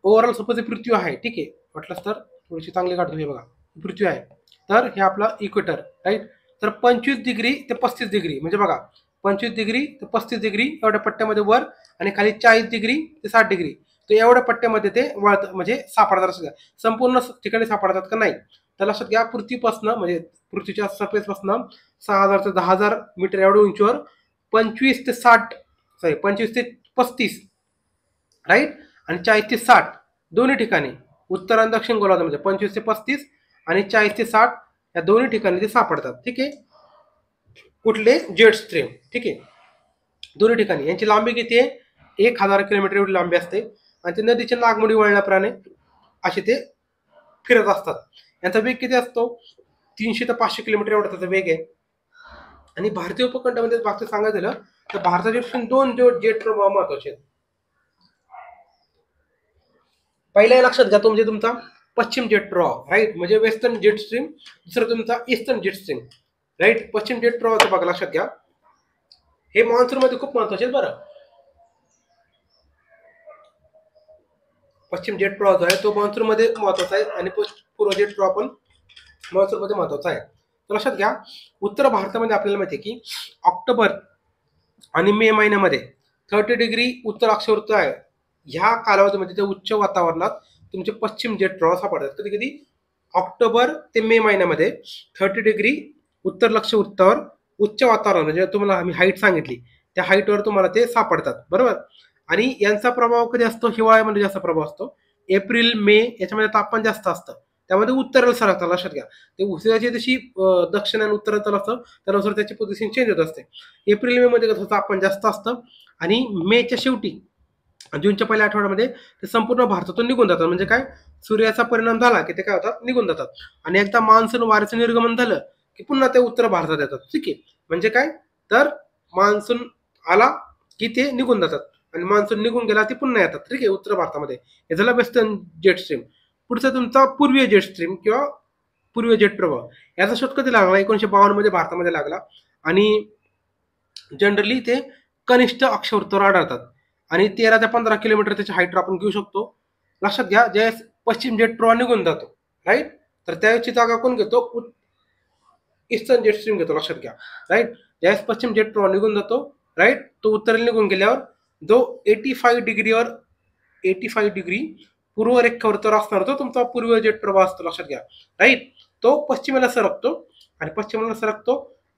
ओव्हरऑल सपोज पृथ्वी आहे, ठीक आहे, म्हटलंच तर थोडीशी चांगली काढतो, हे बघा पृथ्वी आहे, तर हे आपला इक्वेटर, राईट. तर 25 डिग्री ते 35 डिग्री म्हणजे बघा, 25 डिग्री ते 35 डिग्री एवढ्या पट्ट्यामध्ये वर, आणि खाली 40 डिग्री ते 60 डिग्री, तर एवढ्या पट्ट्यामध्ये ते वळत म्हणजे सापडतात. असं संपूर्ण ठिकाणी सापडतात का, नाही. तर लक्षात घ्या, पृथ्वीपासनं म्हणजे पृथ्वीच्या सरफेसपासनं 6,000 ते 10,000 मीटर एवढ्या उंचीवर 25 ते 60, सॉरी 25 ते 35, राईट, आणि 40 ते 60 दोन्ही ठिकाणी, उत्तर आणि दक्षिण गोलार्धामध्ये 25 ते 35 आणि 40 ते 60 या दोन्ही ठिकाणी ते सापडतात, ठीक आहे. कुठले, जेट स्ट्रीम, ठीक आहे. दोन्ही ठिकाणी यांची लांबी किती आहे, 1,000 किलोमीटर एवढी लांबी असते, आणि ते नदीच्या नागमोडी वळणाप्रमाणे असे ते फिरत असतात. यांचा वेग किती असतो, 300 ते 500 किलोमीटर एवढा त्याचा वेग आहे. आणि भारतीय उपखंडामध्ये बाबतीत सांगायचं झालं तर भारताचे दोन जेट प्रवाह महत्वाचे आहेत. पहिल्या लक्षात घ्या, तो म्हणजे तुमचा पश्चिम जेट प्रवाह, राईट, म्हणजे वेस्टर्न जेट स्ट्रीम. दुसरा तुमचा ईस्टर्न जेट स्ट्रीम, राईट. पश्चिम जेट प्रवाहाचं बघा, लक्षात घ्या, हे मान्सून मध्ये खूप महत्वाचे आहेत बरं. पश्चिम जेट प्रवाह जो आहे तो मान्सून मध्ये महत्वाचा आहे, आणि पूर्व जेट प्रवाह पण मान्सून मध्ये महत्वाचा आहे. तर लक्षात घ्या, उत्तर भारतामध्ये आपल्याला माहिती आहे की ऑक्टोबर आणि मे महिन्यामध्ये 30 डिग्री उत्तर अक्षावृत्त आहे, ह्या कालावधीमध्ये ते उच्च वातावरणात तुमचे पश्चिम जेट प्रवाह सापडतात. कधी कधी ऑक्टोबर ते मे महिन्यामध्ये 30 डिग्री उत्तर लक्षवृत्तावर उच्च वातावरण, म्हणजे तुम्हाला आम्ही हाईट सांगितली, त्या हाईटवर तुम्हाला ते सापडतात, बरोबर. आणि यांचा प्रभाव कधी असतो, हिवाळ्यामध्ये जास्त प्रभाव असतो. एप्रिल मे याच्यामध्ये तापमान जास्त असतं, त्यामध्ये उत्तरेला सरकतात. लक्षात घ्या, ते उशिराची जशी दक्षिण आणि उत्तरेला असतं त्यानुसार त्याची पोझिशन चेंज होत असते. एप्रिल मे मध्ये कसं तापमान जास्त असतं, आणि मेच्या शेवटी जूनच्या पहिल्या आठवड्यामध्ये ते संपूर्ण भारतातून निघून जातात. म्हणजे काय, सूर्याचा परिणाम झाला की ते काय होतात, निघून जातात. आणि एकदा मान्सून वाऱ्याचं निर्गमन झालं की पुन्हा ते उत्तर भारतात येतात, ठीक आहे. म्हणजे काय, तर मान्सून आला की ते निघून जातात, आणि मान्सून निघून गेला ती पुन्हा येतात, ठीक आहे, उत्तर भारतामध्ये. हे झालं वेस्टर्न जेट स्ट्रीम. पुढचा तुमचा पूर्वीय जेट स्ट्रीम किंवा पूर्वीय जेट प्रवाह. याचा शोध कधी लागला, 1952 मध्ये भारतामध्ये लागला. आणि जनरली ते कनिष्ठ अक्षवृत्तावर आढळतात, आणि 13 ते 15 किलोमीटर त्याची हाईट आपण घेऊ शकतो. लक्षात घ्या, ज्यावेळेस पश्चिम जेट प्रवाह निघून जातो, राईट, तर त्यावेळेची जागा कोण घेतो, ईस्टर्न जेट स्ट्रीम घेतो, लक्षात घ्या, राईट. ज्यावेळेस पश्चिम जेट प्रवाह निघून जातो, राईट, तो उत्तरेला निघून गेल्यावर जो 85 डिग्री पूर्व रेखावृत्तावर असणार तो तुमचा पूर्व जेट प्रवाह असतो, लक्षात घ्या, राईट. तो पश्चिमेला सरकतो,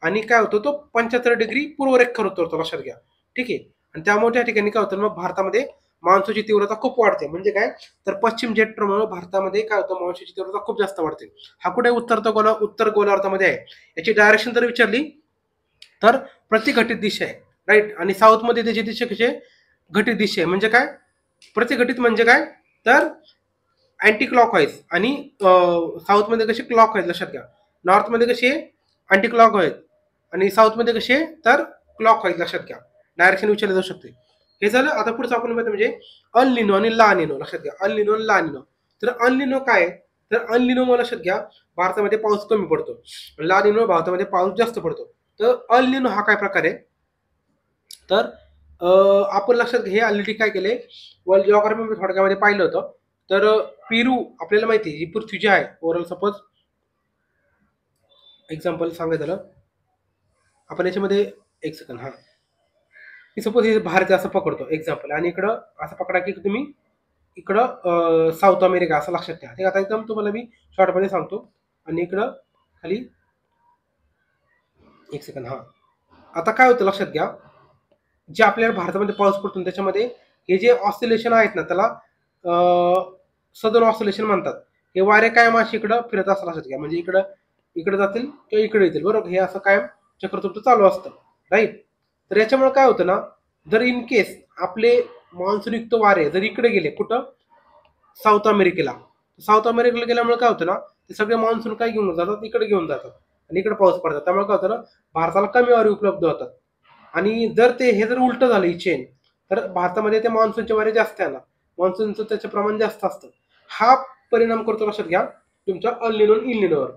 आणि काय होतो, तो 75 डिग्री पूर्व रेखावृत्तावर होतो, लक्षात घ्या, ठीक आहे. आणि त्यामुळे त्या ठिकाणी काय होतं, मग भारतामध्ये मान्सूनची तीव्रता खूप वाढते. म्हणजे काय, तर पश्चिम जेट प्रमाणे भारतामध्ये काय होतं, मान्सूनची तीव्रता खूप जास्त वाढते. हा कुठे, उत्तर गोलार्धामध्ये आहे. याची डायरेक्शन जर विचारली तर प्रतिघटित दिशा आहे, राईट. आणि साऊथ मध्ये त्याची दिशा कशी आहे, घटित दिशा म्हणजे काय, प्रतिघटित म्हणजे काय, तर अँटी क्लॉकवाईज. आणि साऊथमध्ये कसे क्लॉकवाईज, लक्षात घ्या. नॉर्थमध्ये कसे अँटी क्लॉकवाईज आणि साऊथमध्ये कसे तर क्लॉकवाईज, लक्षात घ्या. डायरेक्शन विचारले जाऊ शकते. हे झालं. आता पुढचं आपण म्हणजे अनलिनो आणि लानिनो, लक्षात घ्या. अनलिनो आणि लानिनो. तर अनलिनो काय, तर अनलिनो मला लक्षात घ्या भारतामध्ये पाऊस कमी पडतो, लानिनो भारतामध्ये पाऊस जास्त पडतो. तर अनलिनो हा काय प्रकार आहे, तर आपण लक्षात हे ऑलरेडी काय केले, वर्ल्ड जिओग्राफी थोडक्यामध्ये पाहिलं होतं. तर पेरू आपल्याला माहिती आहे, ही पृथ्वी जी आहे ओव्हरऑल, सपोज एक्झाम्पल सांगायचं झालं आपण याच्यामध्ये, एक सेकंड, हा सपोज हे भारत असं पकडतो एक्झाम्पल, आणि इकडं असं पकडा की तुम्ही इकडं साऊथ अमेरिका असं लक्षात ठेवा. ठीक, आता एकदम तुम्हाला मी शॉर्टमध्ये सांगतो. आणि इकडं खाली, एक सेकंड, हा आता काय होतं लक्षात घ्या, जे आपल्याला भारतामध्ये पाऊस पडतो त्याच्यामध्ये हे जे ऑसिलेशन आहेत ना, त्याला सदर्न ऑसिलेशन म्हणतात. हे वारे कायम अशी इकडं फिरत असं लक्षात घ्या, म्हणजे इकडे जातील किंवा इकडे येतील, बरोबर. हे असं कायम चक्र तुमचं चालू असतं, राईट. तर याच्यामुळे काय होतं ना, जर इन केस आपले मान्सूनयुक्त वारे जर इकडे गेले, कुठं, साऊथ अमेरिकेला, साऊथ अमेरिकेला गेल्यामुळे काय होतं ना, ते सगळे मान्सून काय घेऊन जातात, इकडे घेऊन जातात आणि इकडे पाऊस पडतात. त्यामुळे काय होतं ना, भारताला कमी वारे उपलब्ध होतात. आणि जर ते हे जर उलट झालं ही चेन, तर भारतामध्ये ते मान्सूनचे वारे जास्त येणार, मान्सूनचं त्याचं प्रमाण जास्त असतं. हा परिणाम करतो, लक्षात घ्या, तुमच्या अनलिनो इनलिनोवर,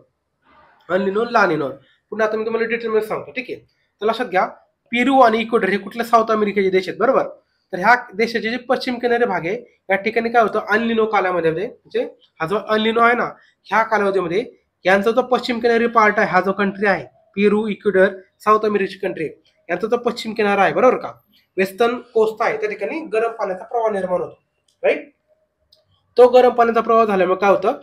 अनलिनो लानिनोवर. पुन्हा आता मी तुम्हाला डिटेलमध्ये सांगतो. ठीक आहे, तर लक्षात घ्या, पेरू आणि इक्वेडर हे कुठल्या साऊथ अमेरिकेचे देश आहेत, बरोबर. तर ह्या देशाचे जे पश्चिम किनारे भाग आहे, या ठिकाणी काय होतं, अनलिनो कालामध्ये, म्हणजे हा जो अनलिनो आहे ना, ह्या कालावधीमध्ये यांचा जो पश्चिम किनारी पार्ट आहे, हा जो कंट्री आहे पेरू, इक्वेडर, साऊथ अमेरिकेची कंट्री, यांचा जो पश्चिम किनारा आहे, बरोबर का, वेस्टर्न कोस्ट आहे, त्या ठिकाणी गरम पाण्याचा प्रवाह निर्माण होतो, राईट. तो गरम पाण्याचा प्रवाह झाल्यामुळे काय होतं,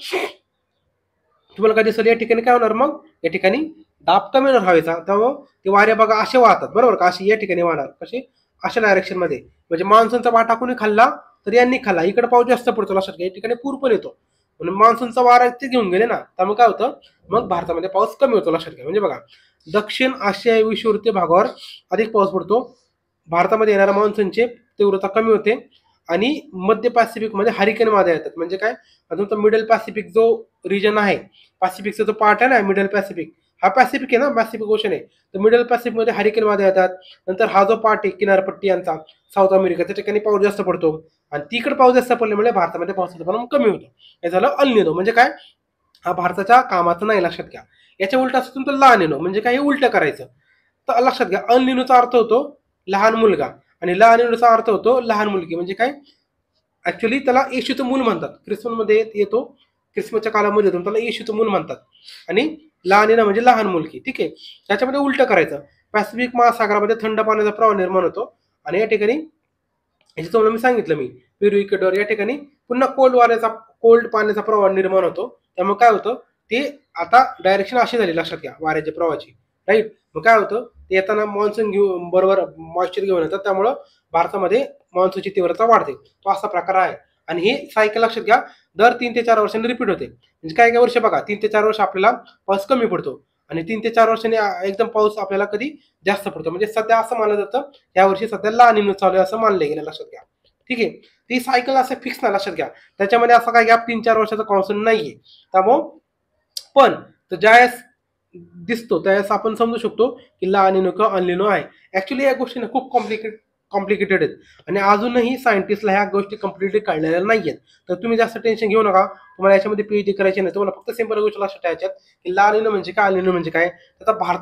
तुम्हाला काय दिसलं, या ठिकाणी काय होणार, मग या ठिकाणी दाब कमी होणार हवेचा. त्यामुळे ते वारे बघा असे वाहतात, बरोबर का, असे या ठिकाणी वाहणार, कसे, अशा डायरेक्शन मध्ये. म्हणजे मान्सूनचा वाटा कोणी खाल्ला तर यांनी खाल्ला, इकडे पाऊस जास्त पडतो, लक्षात घ्या. या ठिकाणी पूर पण येतो, म्हणून मान्सूनचा वारा ते घेऊन गेले ना, त्यामुळे काय होतं, मग भारतामध्ये पाऊस कमी होतो, लक्षात घ्या. म्हणजे बघा, दक्षिण आशियाई विषुववृत्तीय भागावर अधिक पाऊस पडतो, भारतामध्ये येणाऱ्या मान्सूनची तीव्रता कमी होते, आणि मध्य पॅसिफिक मध्ये हरिकेन वादळ येतात. म्हणजे काय, अजून तर मिडल पॅसिफिक जो रिजन आहे, पॅसिफिकचा जो पार्ट आहे ना, मिडल पॅसिफिक, हा पॅसिफिक आहे ना, पॅसिफिक ओशन आहे, तर मिडल पॅसिफिक मध्ये हरिकेन वादळ येतात. नंतर हा जो पार्ट आहे किनारपट्टी यांचा साऊथ अमेरिका, त्या ठिकाणी पाऊस जास्त पडतो, आणि तिकडे पाऊस जास्त पडल्यामुळे भारतामध्ये पावसाचं प्रमाण कमी होतं. हे झालं अल्निनो. म्हणजे काय, हा भारताच्या कामाचा नाही, लक्षात घ्या. याच्या उलट असं तुमचं लानिनो, म्हणजे काय, हे उलट करायचं. तर लक्षात घ्या, अल्निनोचा अर्थ होतो लहान मुलगा, आणि लानिनोचा अर्थ होतो लहान मुलगी. म्हणजे काय, ऍक्च्युली त्याला येशूचं मूल म्हणतात, ख्रिसमसमध्ये येतो, ख्रिसमसच्या काळामध्ये येतो, त्याला येशूचं मूल म्हणतात. आणि लहानिना म्हणजे लहान मुलगी. ठीक आहे, त्याच्यामध्ये उलट करायचं. पॅसिफिक महासागरामध्ये थंड पाण्याचा प्रवाह निर्माण होतो, आणि या ठिकाणी याचं तुम्हाला मी सांगितलं, मी पेरू, इक्वेडॉर या ठिकाणी पुन्हा कोल्ड पाण्याचा प्रवाह निर्माण होतो. त्यामुळे काय होतं, ते आता डायरेक्शन अशी झाली, लक्षात घ्या, वाऱ्याच्या प्रवाहाची, राईट. मग काय होतं, ते येताना मान्सून घेऊन बरोबर मॉइश्चर घेऊन येतात, त्यामुळं भारतामध्ये मान्सूनची तीव्रता वाढते. तो असा प्रकार आहे. आणि ही सायकल लक्षात घ्या, दर 3 ते 4 वर्षांनी रिपीट होते. म्हणजे काय काय वर्ष बघा, 3 ते 4 वर्ष आपल्याला पाऊस कमी पडतो, आणि 3 ते 4 वर्षांनी एकदम पाऊस आपल्याला कधी जास्त पडतो. म्हणजे सध्या असं मानलं जातं, या वर्षी सध्या लानिनो चालू आहे असं मानलं गेलं, लक्षात घ्या. ठीक आहे, ती सायकल असं फिक्स ना, लक्षात घ्या. त्याच्यामध्ये असं काय गॅप 3-4 वर्षाचा कॉन्स्टंट नाहीये. त्यामुळं पण ज्यावेळेस दिसतो त्यावेळेस आपण समजू शकतो की लानिनो किंवा अनलिनो आहे. ऍक्च्युली या गोष्टी खूप कॉम्प्लिकेटेड आहेत, आणि अजूनही सायंटिस्टला ह्या गोष्टी कम्प्लिटली कळलेल्या नाहीयेत. तर तुम्ही जास्त टेन्शन घेऊ नका, तुम्हाला याच्यामध्ये पीएचडी करायची नाही. तुम्हाला फक्त सिंपल गोष्टी लक्षात ठेवायच्यात की लानिनो म्हणजे काय, अनलिनो म्हणजे काय. आता भारत